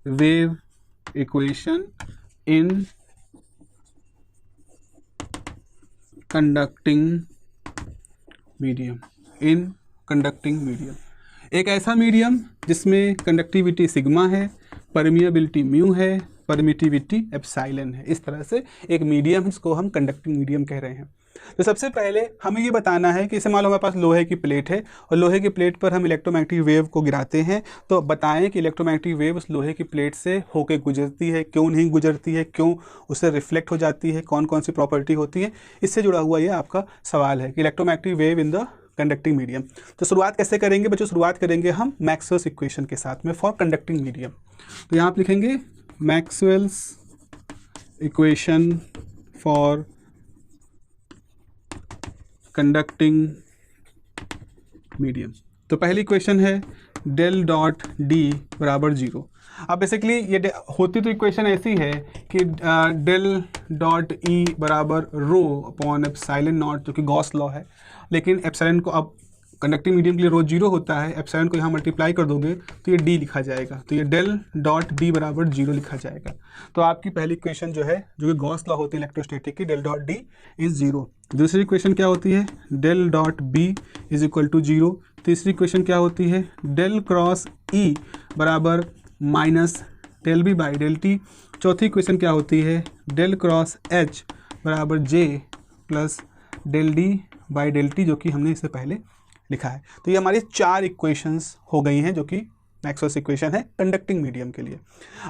wave equation in conducting medium. एक ऐसा मीडियम जिसमें कंडक्टिविटी सिग्मा है, परमिएबिलिटी म्यू है, परमिटिविटी एप्सिलॉन है। इस तरह से एक मीडियम है जिसको हम कंडक्टिंग मीडियम कह रहे हैं। तो सबसे पहले हमें ये बताना है कि इसे मान लो हमारे पास लोहे की प्लेट है और लोहे की प्लेट पर हम इलेक्ट्रोमैग्नेटिक वेव को गिराते हैं। तो बताएं कि इलेक्ट्रोमैग्नेटिक वेव उस लोहे की प्लेट से होकर गुजरती है, क्यों नहीं गुजरती है, क्यों उससे रिफ्लेक्ट हो जाती है, कौन कौन सी प्रॉपर्टी होती है। इससे जुड़ा हुआ ये आपका सवाल है कि electromagnetic wave in the conducting medium. तो शुरुआत कैसे करेंगे बच्चों? शुरुआत करेंगे हम मैक्सवेल्स इक्वेशन के साथ में फॉर कंडक्टिंग मीडियम। तो यहाँ आप लिखेंगे Maxwell's equation for conducting medium. तो पहली इक्वेशन है डेल डॉट डी बराबर 0। अब बेसिकली ये होती तो इक्वेशन ऐसी है कि डेल डॉट ई बराबर रो अपॉन एप्सिलॉन नॉट, जो कि गॉस लॉ है। लेकिन एप्सिलॉन को अब कंडक्टिंग मीडियम के लिए रो 0 होता है, एप्सिलॉन को यहाँ मल्टीप्लाई कर दोगे तो ये डी लिखा जाएगा। तो ये डेल डॉट डी बराबर 0 लिखा जाएगा। तो आपकी पहली इक्वेशन जो है, जो कि गॉस लॉ होती है इलेक्ट्रोस्टैटिक की, डेल डॉट डी इज 0। दूसरी इक्वेशन क्या होती है? Del dot B is equal to 0। तीसरी इक्वेशन क्या होती है? डेल क्रॉस ई बराबर minus del B by del t. चौथी इक्वेशन क्या होती है? डेल क्रॉस एच बराबर J plus del D by del T, जो कि हमने इससे पहले लिखा है। तो ये हमारी 4 इक्वेशंस हो गई हैं जो कि मैक्सवेल्स इक्वेशन है कंडक्टिंग मीडियम के लिए।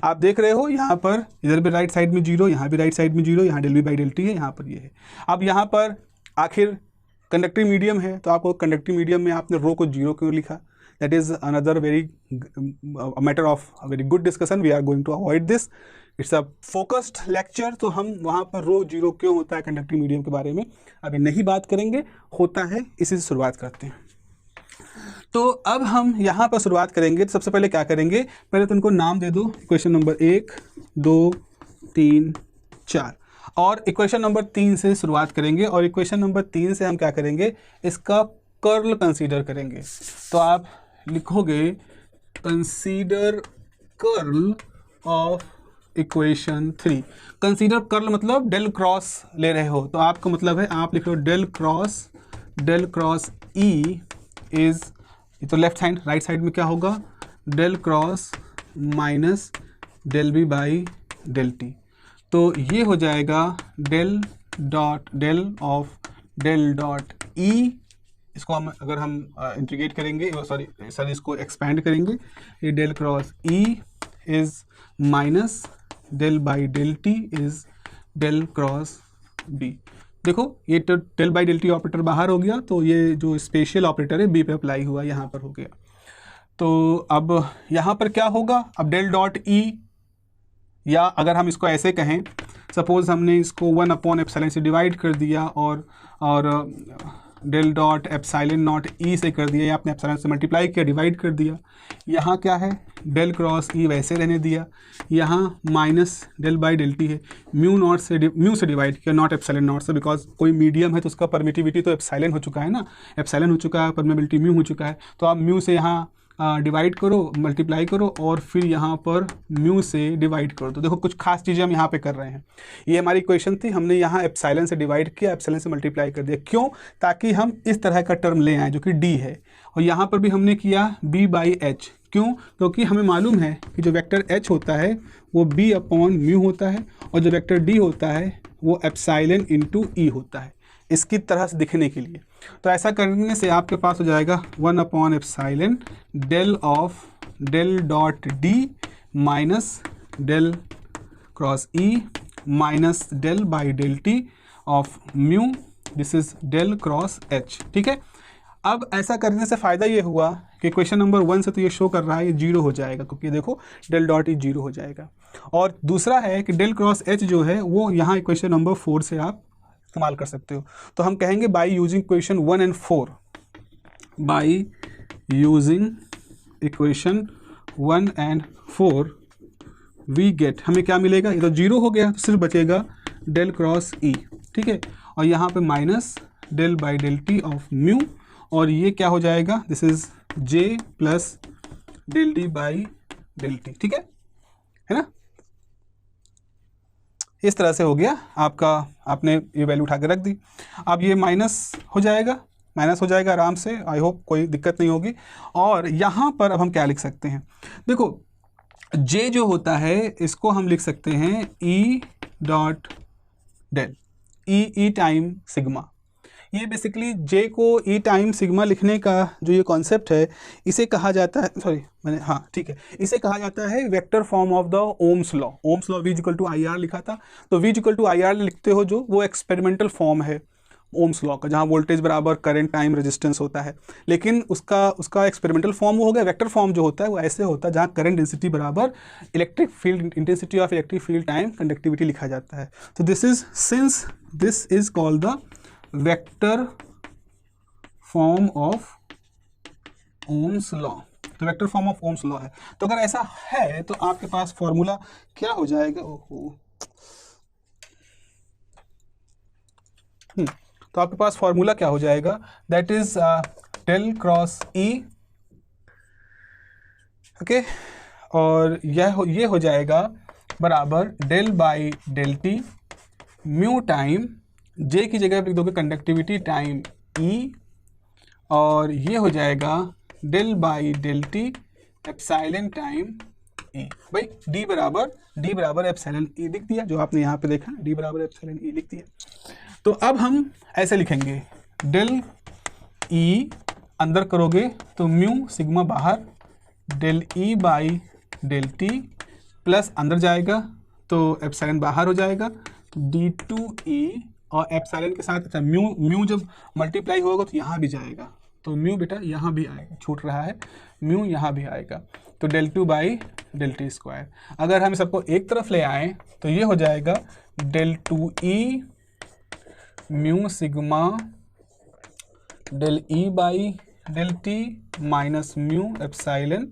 आप देख रहे हो यहाँ पर इधर भी राइट साइड में 0, यहाँ भी राइट साइड में 0, यहाँ del B by del T है, यहाँ पर ये है। अब यहाँ पर आखिर कंडक्टिंग मीडियम है, तो आपको कंडक्टिंग मीडियम में आपने रो को 0 क्यों लिखा? That is another very matter of very good discussion. We are going to avoid this, it's a focused lecture. तो हम वहाँ पर रो 0 क्यों होता है कंडक्टिंग मीडियम के बारे में अभी नहीं बात करेंगे, होता है, इसी से शुरुआत करते हैं। तो अब हम यहाँ पर शुरुआत करेंगे। तो सबसे पहले क्या करेंगे, पहले तो उनको नाम दे दो, इक्वेशन नंबर 1, 2, 3, 4। और इक्वेशन नंबर 3 से शुरुआत करेंगे, और इक्वेशन नंबर 3 से हम क्या करेंगे, इसका कर्ल कंसीडर करेंगे। तो आप लिखोगे consider curl of equation 3। Consider curl मतलब डेल क्रॉस ले रहे हो, तो आपका मतलब है आप लिख रहे हो डेल क्रॉस ई इज, तो लेफ्ट हैंड, राइट साइड में क्या होगा? Del cross minus del B by del T. तो ये हो जाएगा डेल डॉट ई। इसको हम अगर हम इंटीग्रेट करेंगे, सॉरी इसको एक्सपैंड करेंगे, ये del cross E is minus del by del T is del cross B. देखो ये तो del by del T operator बाहर हो गया, तो ये जो स्पेशल ऑपरेटर है बी पे अप्लाई हुआ, यहाँ पर हो गया। तो अब यहाँ पर क्या होगा? अब डेल डॉट ई या अगर हम इसको ऐसे कहें, सपोज हमने इसको 1/एप्सिलॉन से डिवाइड कर दिया और डेल डॉट एप्सिलॉन नॉट ई से कर दिया, या आपने एप्सिलॉन से मल्टीप्लाई किया, डिवाइड कर दिया। यहाँ क्या है, डेल क्रॉस ई वैसे रहने दिया, यहाँ minus del by del T है, म्यू से डिवाइड किया, नॉट एप्सिलॉन नॉट से, बिकॉज कोई मीडियम है तो उसका परमिटिविटी तो एप्सिलॉन हो चुका है ना, एप्सिलॉन हो चुका है, परमेबिलिटी म्यू हो चुका है, तो आप म्यू से यहाँ डिवाइड करो, मल्टीप्लाई करो और फिर यहाँ पर म्यू से डिवाइड करो। तो देखो कुछ खास चीज़ें हम यहाँ पे कर रहे हैं। ये हमारी इक्वेशन थी, हमने यहाँ एप्सिलॉन से डिवाइड किया, एप्सिलॉन से मल्टीप्लाई कर दिया। क्यों? ताकि हम इस तरह का टर्म ले आएँ जो कि डी है, और यहाँ पर भी हमने किया b बाई एच। क्यों? क्योंकि हमें मालूम है कि जो वेक्टर h होता है वो b अपॉन म्यू होता है, और जो वेक्टर d होता है वो एप्सिलॉन इंटू ई होता है, इसकी तरह से दिखने के लिए। तो ऐसा करने से आपके पास हो जाएगा 1/एप्सिलॉन del of del dot D minus del cross E minus del by del T of mu, this is del cross H. ठीक है, अब ऐसा करने से फ़ायदा ये हुआ कि क्वेश्चन नंबर 1 से तो ये शो कर रहा है ये 0 हो जाएगा, क्योंकि देखो डेल डॉट ई 0 हो जाएगा। और दूसरा है कि डेल क्रॉस एच जो है वो यहाँ इक्वेशन नंबर 4 से आप इस्तेमाल कर सकते हो। तो हम कहेंगे by using equation 1 and 4, by using equation 1 and 4 we get, हमें क्या मिलेगा, ये तो 0 हो गया तो सिर्फ बचेगा डेल क्रॉस ई। ठीक है, और यहाँ पे minus del by del T of mu, और ये क्या हो जाएगा, this is J plus del D by del T. ठीक है ना, इस तरह से हो गया आपका, आपने ये वैल्यू उठा के रख दी। अब ये माइनस हो जाएगा आराम से, आई होप कोई दिक्कत नहीं होगी। और यहाँ पर अब हम क्या लिख सकते हैं, देखो J जो होता है इसको हम लिख सकते हैं E डॉट डेल, ई टाइम सिग्मा। ये बेसिकली J को E टाइम सिग्मा लिखने का जो ये कॉन्सेप्ट है, इसे कहा जाता है, ठीक है, इसे कहा जाता है vector form of the Ohm's law. Ohm's law V equal to I R लिखा था, तो V equal to I R लिखते हो जो, वो एक्सपेरिमेंटल फॉर्म है ओम्स लॉ का, जहाँ वोल्टेज बराबर करंट टाइम रेजिस्टेंस होता है। लेकिन उसका एक्सपेरिमेंटल फॉर्म वो हो गया। वेक्टर फॉर्म जो होता है वो ऐसे होता है जहाँ करंट डेंसिटी बराबर electric field intensity of electric field time conductivity लिखा जाता है। तो this is, since this is called the vector form of Ohm's law, तो vector form of Ohm's law है। तो अगर ऐसा है तो आपके पास फॉर्मूला क्या हो जाएगा, तो आपके पास फॉर्मूला क्या हो जाएगा, that is del cross E, okay, और ये हो जाएगा बराबर del by del T mu time, J की जगह लिख दोगे कंडक्टिविटी टाइम ई, और ये हो जाएगा del by del t epsilon time E. भाई डी बराबर एप्सिलॉन ई लिख दिया, जो आपने यहाँ पे देखा डी बराबर एप्सिलॉन ई लिख दिया। तो अब हम ऐसे लिखेंगे, डेल ई अंदर करोगे तो म्यू सिग्मा बाहर, del E by del T plus अंदर जाएगा तो एप्सिलॉन बाहर हो जाएगा, d2e, और एप्सिलॉन के साथ अच्छा म्यू जब मल्टीप्लाई होगा तो यहाँ भी जाएगा, तो म्यू बेटा यहाँ भी आएगा, छूट रहा है, म्यू यहाँ भी आएगा, तो del two by del T square. अगर हम सबको एक तरफ ले आएँ तो ये हो जाएगा del two E mu sigma del E by del T minus mu epsilon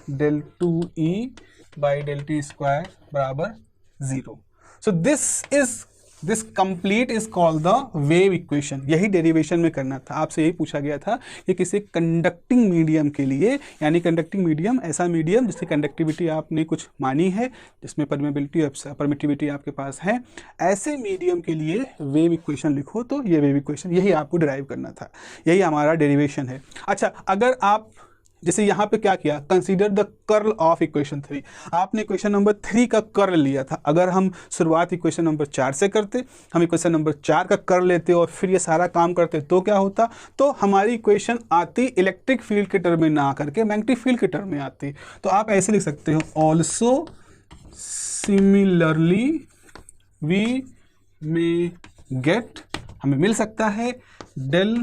del two E by del T square बराबर 0। So this complete is called the wave equation. यही डेरिवेशन में करना था, आपसे यही पूछा गया था कि किसी कंडक्टिंग मीडियम के लिए, यानी कंडक्टिंग मीडियम ऐसा मीडियम जिसकी कंडक्टिविटी आपने कुछ मानी है, जिसमें परमिटिविटी आपके पास है, ऐसे मीडियम के लिए वेव इक्वेशन लिखो। तो ये वेव इक्वेशन यही आपको डिराइव करना था, यही हमारा डेरिवेशन है। अच्छा, अगर आप जैसे यहाँ पे क्या किया, consider the curl of equation 3, आपने इक्वेशन नंबर 3 का कर्ल लिया था। अगर हम शुरुआत इक्वेशन नंबर 4 से करते, हम इक्वेशन नंबर 4 का कर्ल लेते और फिर ये सारा काम करते, तो क्या होता, तो हमारी इक्वेशन आती इलेक्ट्रिक फील्ड के टर्म में ना करके मैग्नेटिक फील्ड के टर्म में आती। तो आप ऐसे लिख सकते हो, ऑल्सो सिमिलरली वी में गेट, हमें मिल सकता है del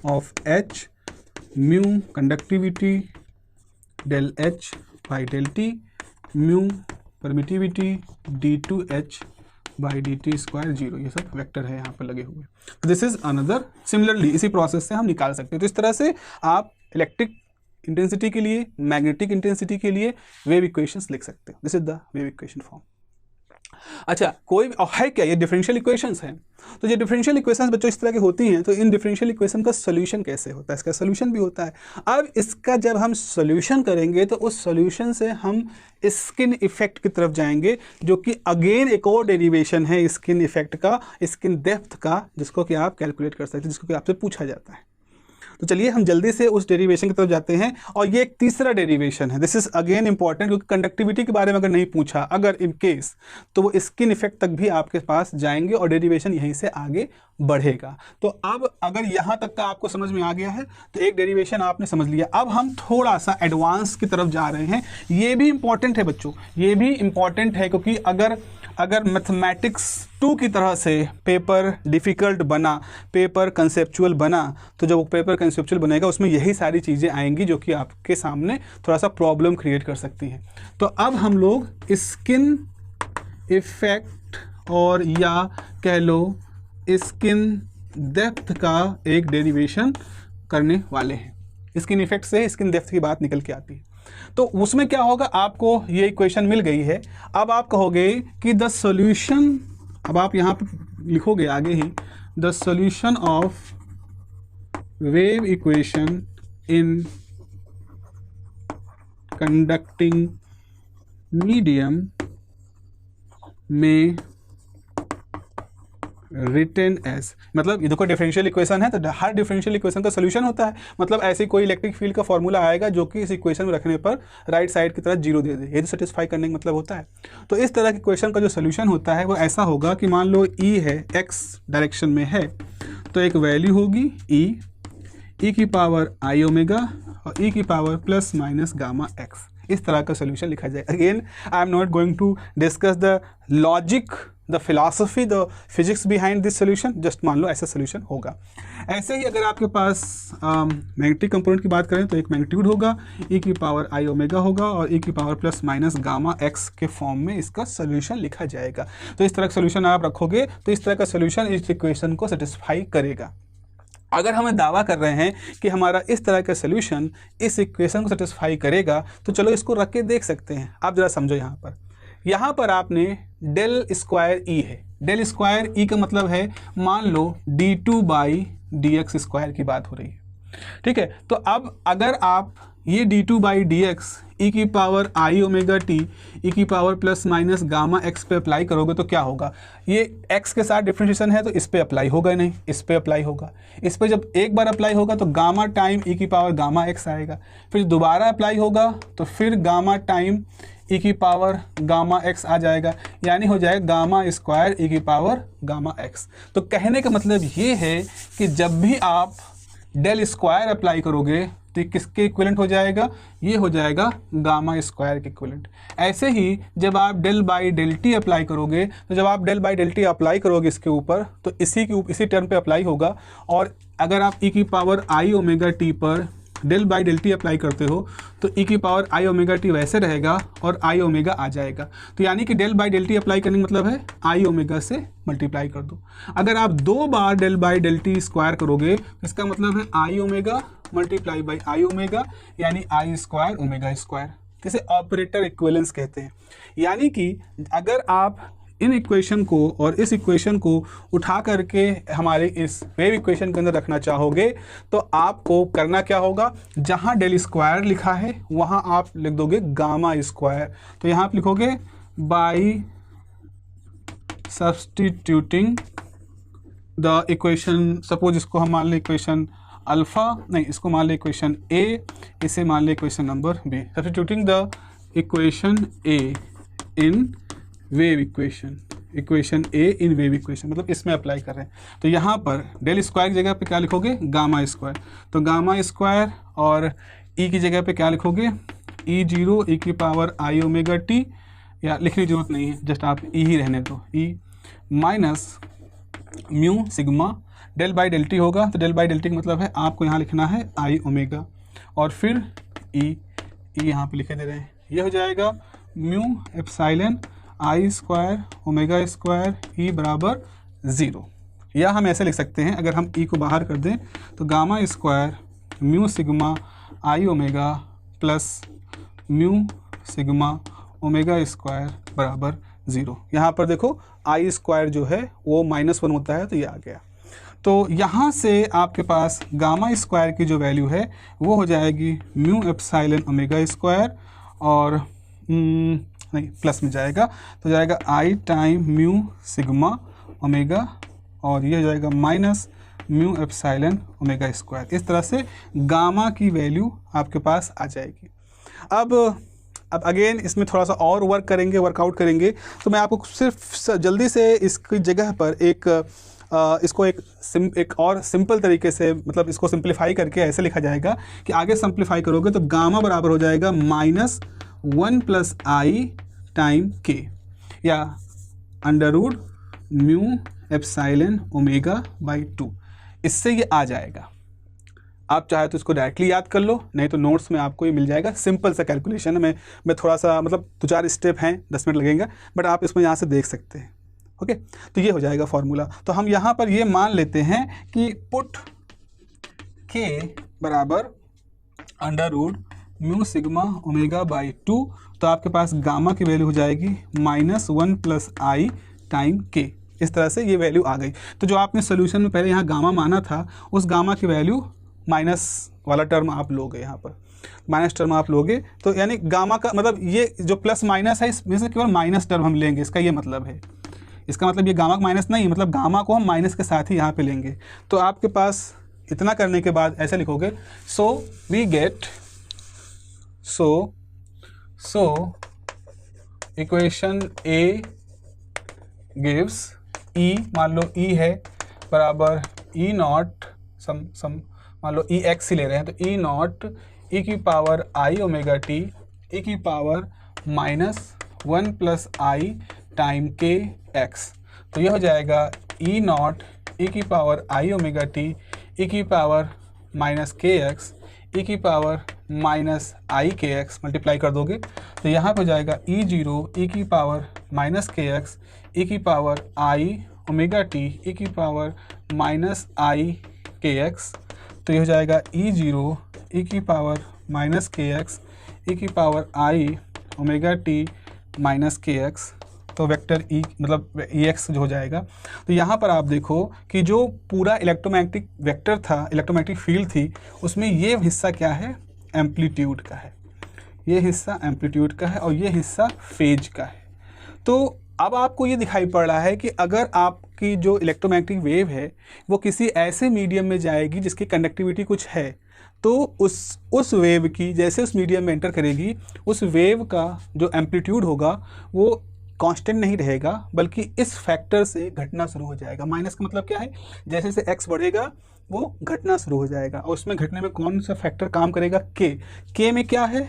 of H mu conductivity del H by del T mu permittivity d2h by dt square 0, ये सब वेक्टर है यहाँ पर लगे हुए। दिस इज अनदर, सिमिलरली इसी प्रोसेस से हम निकाल सकते हैं। तो इस तरह से आप इलेक्ट्रिक इंटेंसिटी के लिए, मैग्नेटिक इंटेंसिटी के लिए वेव इक्वेशंस लिख सकते हो। This is the wave equation form. अच्छा, कोई है क्या, ये डिफरेंशियल इक्वेशंस हैं। तो ये डिफरेंशियल इक्वेशंस बच्चों इस तरह की होती हैं, तो इन डिफरेंशियल इक्वेशन का सोल्यूशन कैसे होता है, इसका सोल्यूशन भी होता है। अब इसका जब हम सोल्यूशन करेंगे तो उस सोल्यूशन से हम स्किन इफेक्ट की तरफ जाएंगे, जो कि अगेन एक और डेरिवेशन है स्किन इफेक्ट का, स्किन डेप्थ का, जिसको कि आप कैलकुलेट कर सकते हैं, जिसको कि आपसे पूछा जाता है। तो चलिए हम जल्दी से उस डेरिवेशन की तरफ जाते हैं। और ये एक तीसरा डेरिवेशन है, दिस इज अगेन इंपॉर्टेंट, क्योंकि कंडक्टिविटी के बारे में अगर नहीं पूछा, अगर इन केस, तो वो स्किन इफेक्ट तक भी आपके पास जाएंगे और डेरिवेशन यहीं से आगे बढ़ेगा। तो अब अगर यहाँ तक का आपको समझ में आ गया है तो एक डेरिवेशन आपने समझ लिया। अब हम थोड़ा सा एडवांस की तरफ जा रहे हैं। ये भी इंपॉर्टेंट है बच्चों, ये भी इंपॉर्टेंट है, क्योंकि अगर मैथमेटिक्स 2 की तरह से पेपर डिफ़िकल्ट बना, पेपर कंसेप्चुअल बना, तो जब वो पेपर कंसेप्चुअल बनेगा उसमें यही सारी चीज़ें आएंगी जो कि आपके सामने थोड़ा सा प्रॉब्लम क्रिएट कर सकती हैं। तो अब हम लोग स्किन इफेक्ट और या कह लो स्किन डेप्थ का एक डेरिवेशन करने वाले हैं। स्किन इफेक्ट से स्किन डेप्थ की बात निकल के आती है। तो उसमें क्या होगा, आपको ये इक्वेशन मिल गई है। अब आप कहोगे कि द सॉल्यूशन, अब आप यहाँ पर लिखोगे आगे ही, the solution of wave equation in conducting medium में रिटन एज, मतलब ये देखो डिफरेंशियल इक्वेशन है, तो हर डिफरेंशियल इक्वेशन का सोल्यूशन होता है। मतलब ऐसे कोई इलेक्ट्रिक फील्ड का फॉर्मूला आएगा जो कि इस इक्वेशन में रखने पर राइट साइड की तरफ 0 दे दे, ये तो सेटिस्फाई करने का मतलब होता है। तो इस तरह के क्वेश्चन का जो सोल्यूशन होता है वो ऐसा होगा कि मान लो ई है, एक्स डायरेक्शन में है, तो एक वैल्यू होगी ई की पावर आई ओमेगा और ई की power plus minus gamma x. इस तरह का सोल्यूशन लिखा जाए। Again I am not going to discuss the logic, the philosophy, the physics behind this solution, just मान लो ऐसा सोल्यूशन होगा। ऐसे ही अगर आपके पास मैग्नेटिक कंपोनेंट की बात करें तो एक मैग्नीट्यूड होगा, ई की पावर आई ओमेगा होगा और ई की power plus minus gamma x के फॉर्म में इसका सोल्यूशन लिखा जाएगा। तो इस तरह का सोल्यूशन आप रखोगे तो इस तरह का सोल्यूशन इस इक्वेशन को सेटिस्फाई करेगा। अगर हमें दावा कर रहे हैं कि हमारा इस तरह का सोल्यूशन इस इक्वेशन को सेटिस्फाई करेगा, तो चलो इसको रख के देख सकते हैं। आप ज़रा समझो, यहाँ पर आपने डेल स्क्वायर ई है। डेल स्क्वायर ई का मतलब है, मान लो d2 by D x square की बात हो रही है, ठीक है। तो अब अगर आप ये d2 बाई डी एक्स ई की power i omega T E की power plus minus gamma x पे अप्लाई करोगे तो क्या होगा, ये x के साथ डिफरेंशिएशन है तो इस पे अप्लाई होगा नहीं, इस पे अप्लाई होगा। इस पे जब एक बार अप्लाई होगा तो गामा टाइम ई की पावर गामा एक्स आएगा, फिर दोबारा अप्लाई होगा तो फिर गामा टाइम ई की पावर गामा एक्स आ जाएगा, यानी हो जाएगा गामा स्क्वायर ई की पावर गामा एक्स। तो कहने का मतलब ये है कि जब भी आप डेल स्क्वायर अप्लाई करोगे तो किसके इक्विवेलेंट हो जाएगा, ये हो जाएगा गामा स्क्वायर के इक्विवेलेंट। ऐसे ही जब आप del by del t apply करोगे, तो जब आप del by del t apply करोगे इसके ऊपर तो इसी टर्म पे अप्लाई होगा। और अगर आप ई की पावर आई ओमेगा टी पर del by del t apply करते हो तो ई की पावर आई ओमेगा टी वैसे रहेगा और आई ओमेगा आ जाएगा। तो यानी कि del by del t apply करने का मतलब है आई ओमेगा से मल्टीप्लाई कर दो। अगर आप 2 बार del by del T square करोगे इसका मतलब है i omega multiply by i omega, यानी आई स्क्वायर ओमेगा स्क्वायर, जिसे ऑपरेटर इक्विवेलेंस कहते हैं। यानी कि अगर आप इन इक्वेशन को और इस इक्वेशन को उठा करके हमारे इस वेव इक्वेशन के अंदर रखना चाहोगे तो आपको करना क्या होगा, जहाँ डेल स्क्वायर लिखा है वहाँ आप लिख दोगे गामा स्क्वायर। तो यहाँ आप लिखोगे by substituting the equation, suppose इसको हम मान लें इक्वेशन अल्फ़ा, नहीं इसको मान लें इक्वेशन ए, इसे मान लें equation number B. Substituting the equation A in wave equation, equation A in wave equation, मतलब इसमें अप्लाई कर रहे हैं। तो यहाँ पर डेल स्क्वायर की जगह पे क्या लिखोगे, गामा स्क्वायर। तो गामा स्क्वायर और ई की जगह पे क्या लिखोगे, ई जीरो ई की पावर आई ओमेगा टी, या लिखने की जरूरत नहीं है, जस्ट आप ई ही रहने दो, E minus mu sigma del by del t होगा। तो डेल बाई डेल टी का मतलब है आपको यहाँ लिखना है आई ओमेगा और फिर ई यहाँ पे लिखे दे रहे हैं, ये हो जाएगा mu epsilon i square omega square ई बराबर 0, या हम ऐसे लिख सकते हैं, अगर हम ई को बाहर कर दें तो gamma square mu sigma i omega plus mu sigma omega square बराबर 0। यहाँ पर देखो आई स्क्वायर जो है वो -1 होता है, तो ये आ गया। तो यहाँ से आपके पास गामा स्क्वायर की जो वैल्यू है वो हो जाएगी म्यू एप्सिलॉन ओमेगा स्क्वायर, और नहीं प्लस में जाएगा तो जाएगा आई टाइम म्यू सिग्मा ओमेगा, और ये हो जाएगा minus mu epsilon omega square. इस तरह से गामा की वैल्यू आपके पास आ जाएगी। अब अगेन इसमें थोड़ा सा और वर्कआउट करेंगे, तो मैं आपको सिर्फ जल्दी से इसकी जगह पर इसको एक और सिंपल तरीके से, मतलब इसको सिंप्लीफाई करके ऐसे लिखा जाएगा कि आगे सिंप्लीफाई करोगे तो गामा बराबर हो जाएगा -1 + आई टाइम के, या under root mu epsilon omega by 2। इससे ये आ जाएगा। आप चाहे तो इसको डायरेक्टली याद कर लो, नहीं तो नोट्स में आपको ये मिल जाएगा। सिंपल सा कैलकुलेशन है, मैं थोड़ा सा मतलब 2-4 स्टेप हैं, 10 मिनट लगेंगे, बट आप इसमें यहाँ से देख सकते हैं। ओके, तो ये हो जाएगा फॉर्मूला। तो हम यहाँ पर ये मान लेते हैं कि पुट के बराबर under root mu sigma omega by 2, तो आपके पास गामा की वैल्यू हो जाएगी -1 + आई टाइम के। इस तरह से ये वैल्यू आ गई। तो जो आपने सोल्यूशन में पहले यहाँ गामा माना था, उस गामा की वैल्यू माइनस वाला टर्म आप लोगे, यहाँ पर माइनस टर्म आप लोगे, तो यानी गामा का मतलब ये जो प्लस माइनस है इसमें से केवल माइनस टर्म हम लेंगे, इसका ये मतलब है। इसका मतलब ये गामा का माइनस नहीं, मतलब गामा को हम माइनस के साथ ही यहाँ पे लेंगे। तो आपके पास इतना करने के बाद ऐसे लिखोगे, so we get equation A gives E, मान लो ई है बराबर ई नॉट मान लो ई एक्स ही ले रहे हैं, तो ई नॉट ई की power i omega T E की पावर -1 + आई टाइम के एक्स। तो ये हो जाएगा ई नॉट ई की power i omega T E की पावर -के एक्स ई की पावर -आई के एक्स, मल्टीप्लाई कर दोगे तो यहाँ पर हो जाएगा E0 ई की पावर -के एक्स ई की power i omega T E की पावर -आई के एक्स। तो ये हो जाएगा E0 ई की पावर -के एक्स ई की पावर आई ओमेगा टी के एक्स। तो वेक्टर ई मतलब EX जो हो जाएगा। तो यहाँ पर आप देखो कि जो पूरा इलेक्ट्रोमैग्नेटिक वेक्टर था, इलेक्ट्रोमैग्नेटिक फील्ड थी, उसमें ये हिस्सा क्या है, एम्पलीट्यूड का है। ये हिस्सा एम्पलीट्यूड का है और ये हिस्सा फेज का है। तो अब आपको ये दिखाई पड़ रहा है कि अगर आपकी जो इलेक्ट्रोमैग्नेटिक वेव है वो किसी ऐसे मीडियम में जाएगी जिसकी कंडक्टिविटी कुछ है, तो उस वेव की जैसे उस मीडियम में एंटर करेगी, उस वेव का जो एम्पलीट्यूड होगा वो कांस्टेंट नहीं रहेगा, बल्कि इस फैक्टर से घटना शुरू हो जाएगा। माइनस का मतलब क्या है, जैसे जैसे एक्स बढ़ेगा वो घटना शुरू हो जाएगा। और उसमें घटने में कौन सा फैक्टर काम करेगा, के में क्या है,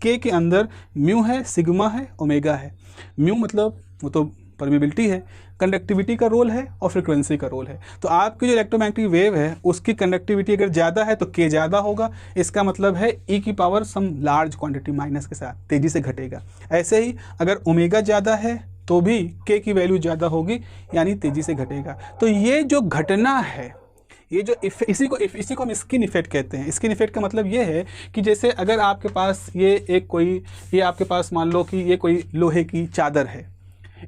के के अंदर म्यू है, सिग्मा है, ओमेगा है। म्यू मतलब वो तो परमिबिलिटी है, कंडक्टिविटी का रोल है और फ्रीक्वेंसी का रोल है। तो आपकी जो इलेक्ट्रोमैग्नेटिक वेव है उसकी कंडक्टिविटी अगर ज़्यादा है तो के ज़्यादा होगा, इसका मतलब है ई की power some large quantity minus के साथ तेज़ी से घटेगा। ऐसे ही अगर ओमेगा ज़्यादा है तो भी के की वैल्यू ज़्यादा होगी, यानी तेज़ी से घटेगा। तो ये जो घटना है, ये जो इसी को हम स्किन इफेक्ट कहते हैं। स्किन इफेक्ट का मतलब ये है कि जैसे अगर आपके पास ये आपके पास मान लो कि ये कोई लोहे की चादर है,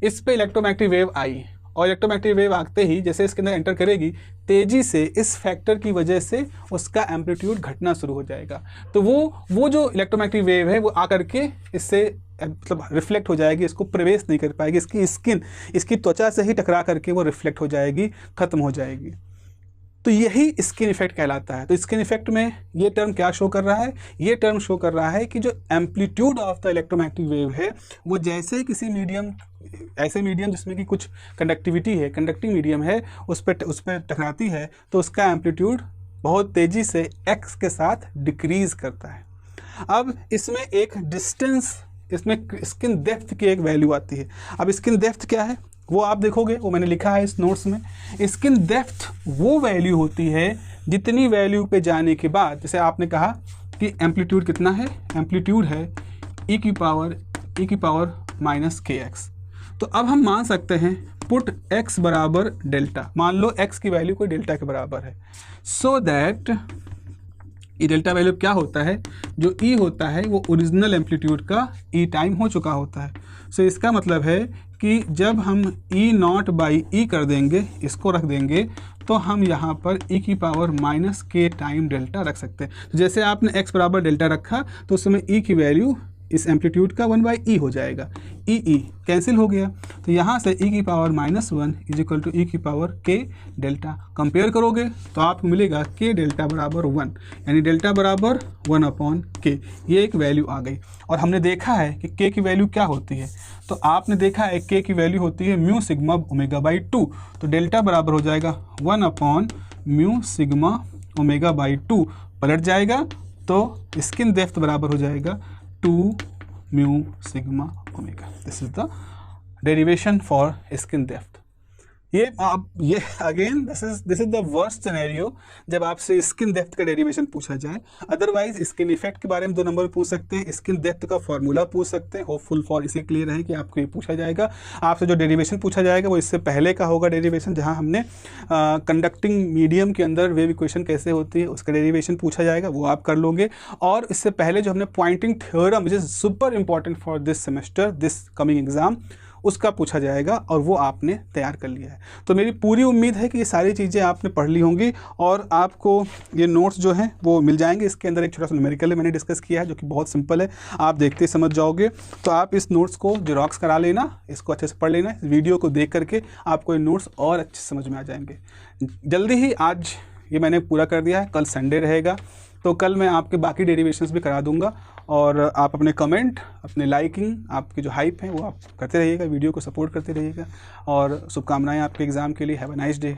इस पे इलेक्ट्रोमैग्नेटिक वेव आई और इलेक्ट्रोमैग्नेटिक वेव आते ही जैसे इसके अंदर एंटर करेगी, तेज़ी से इस फैक्टर की वजह से उसका एम्पलीट्यूड घटना शुरू हो जाएगा। तो वो जो इलेक्ट्रोमैग्नेटिक वेव है वो आकर के इससे मतलब रिफ्लेक्ट हो जाएगी, इसको प्रवेश नहीं कर पाएगी, इसकी त्वचा से ही टकरा करके वो रिफ्लेक्ट हो जाएगी, ख़त्म हो जाएगी। तो यही स्किन इफेक्ट कहलाता है। तो स्किन इफेक्ट में ये टर्म क्या शो कर रहा है, ये टर्म शो कर रहा है कि जो amplitude of the electromagnetic wave है वो जैसे किसी ऐसे मीडियम जिसमें कि कुछ कंडक्टिविटी है, कंडक्टिंग मीडियम है, उस पर टकराती है, तो उसका एम्पलीट्यूड बहुत तेज़ी से x के साथ डिक्रीज़ करता है। अब इसमें एक डिस्टेंस, इसमें स्किन डेप्थ की एक वैल्यू आती है। अब स्किन डेप्थ क्या है वो आप देखोगे, वो मैंने लिखा है इस नोट्स में। स्किन डेप्थ वो वैल्यू होती है जितनी वैल्यू पे जाने के बाद, जैसे आपने कहा कि एम्पलीट्यूड कितना है, एम्पलीट्यूड है ई की पावर ई की पावर माइनस के एक्स। तो अब हम मान सकते हैं पुट x बराबर डेल्टा, मान लो x की वैल्यू कोई डेल्टा के बराबर है, सो दैट ये डेल्टा वैल्यू क्या होता है, जो e होता है वो ओरिजिनल एम्पलीट्यूड का e टाइम हो चुका होता है। सो इसका मतलब है कि जब हम e नॉट बाई ई कर देंगे, इसको रख देंगे, तो हम यहाँ पर e की पावर माइनस के टाइम डेल्टा रख सकते हैं। तो जैसे आपने x बराबर डेल्टा रखा तो उस समय e की वैल्यू इस एम्पलीट्यूड का 1/e हो जाएगा, ई कैंसिल हो गया, तो यहाँ से e की पावर -1 इज इक्वल टू ई की पावर k डेल्टा। कंपेयर करोगे तो आपको मिलेगा k डेल्टा बराबर 1, यानी डेल्टा बराबर 1/k। ये एक वैल्यू आ गई। और हमने देखा है कि k की वैल्यू क्या होती है, तो आपने देखा है k की वैल्यू होती है म्यू सिग्मा ओमेगा बाई 2, तो डेल्टा बराबर हो जाएगा 1/म्यू सिग्मा ओमेगा बाई 2, पलट जाएगा तो स्किन डेप्थ बराबर हो जाएगा 2 mu sigma omega. This is the derivation for skin depth. ये again this is the worst scenario जब आपसे स्किन डेप्थ का डेरिवेशन पूछा जाए। अदरवाइज स्किन इफेक्ट के बारे में 2 नंबर पूछ सकते हैं, स्किन डेप्थ का फॉर्मूला पूछ सकते हैं। होपफुल फॉर इसे क्लियर है कि आपको ये पूछा जाएगा। आपसे जो डेरिवेशन पूछा जाएगा वो इससे पहले का होगा डेरिवेशन, जहाँ हमने कंडक्टिंग मीडियम के अंदर वेव इक्वेशन कैसे होती है उसका डेरिवेशन पूछा जाएगा, वो आप कर लोगे। और इससे पहले जो हमने Poynting theorem which is super important for this semester, this coming exam, उसका पूछा जाएगा और वो आपने तैयार कर लिया है। तो मेरी पूरी उम्मीद है कि ये सारी चीज़ें आपने पढ़ ली होंगी और आपको ये नोट्स जो हैं वो मिल जाएंगे। इसके अंदर एक छोटा सा न्यूमेरिकल मैंने डिस्कस किया है जो कि बहुत सिंपल है, आप देखते ही समझ जाओगे। तो आप इस नोट्स को जेरॉक्स करा लेना, इसको अच्छे से पढ़ लेना, इस वीडियो को देख करके आपको ये नोट्स और अच्छे से समझ में आ जाएंगे। जल्दी ही आज ये मैंने पूरा कर दिया है, कल संडे रहेगा तो कल मैं आपके बाकी डेरिवेशंस भी करा दूंगा। और आप अपने कमेंट, अपने लाइकिंग, आपकी जो हाइप है वो आप करते रहिएगा, वीडियो को सपोर्ट करते रहिएगा। और शुभकामनाएं आपके एग्ज़ाम के लिए। Have a nice day.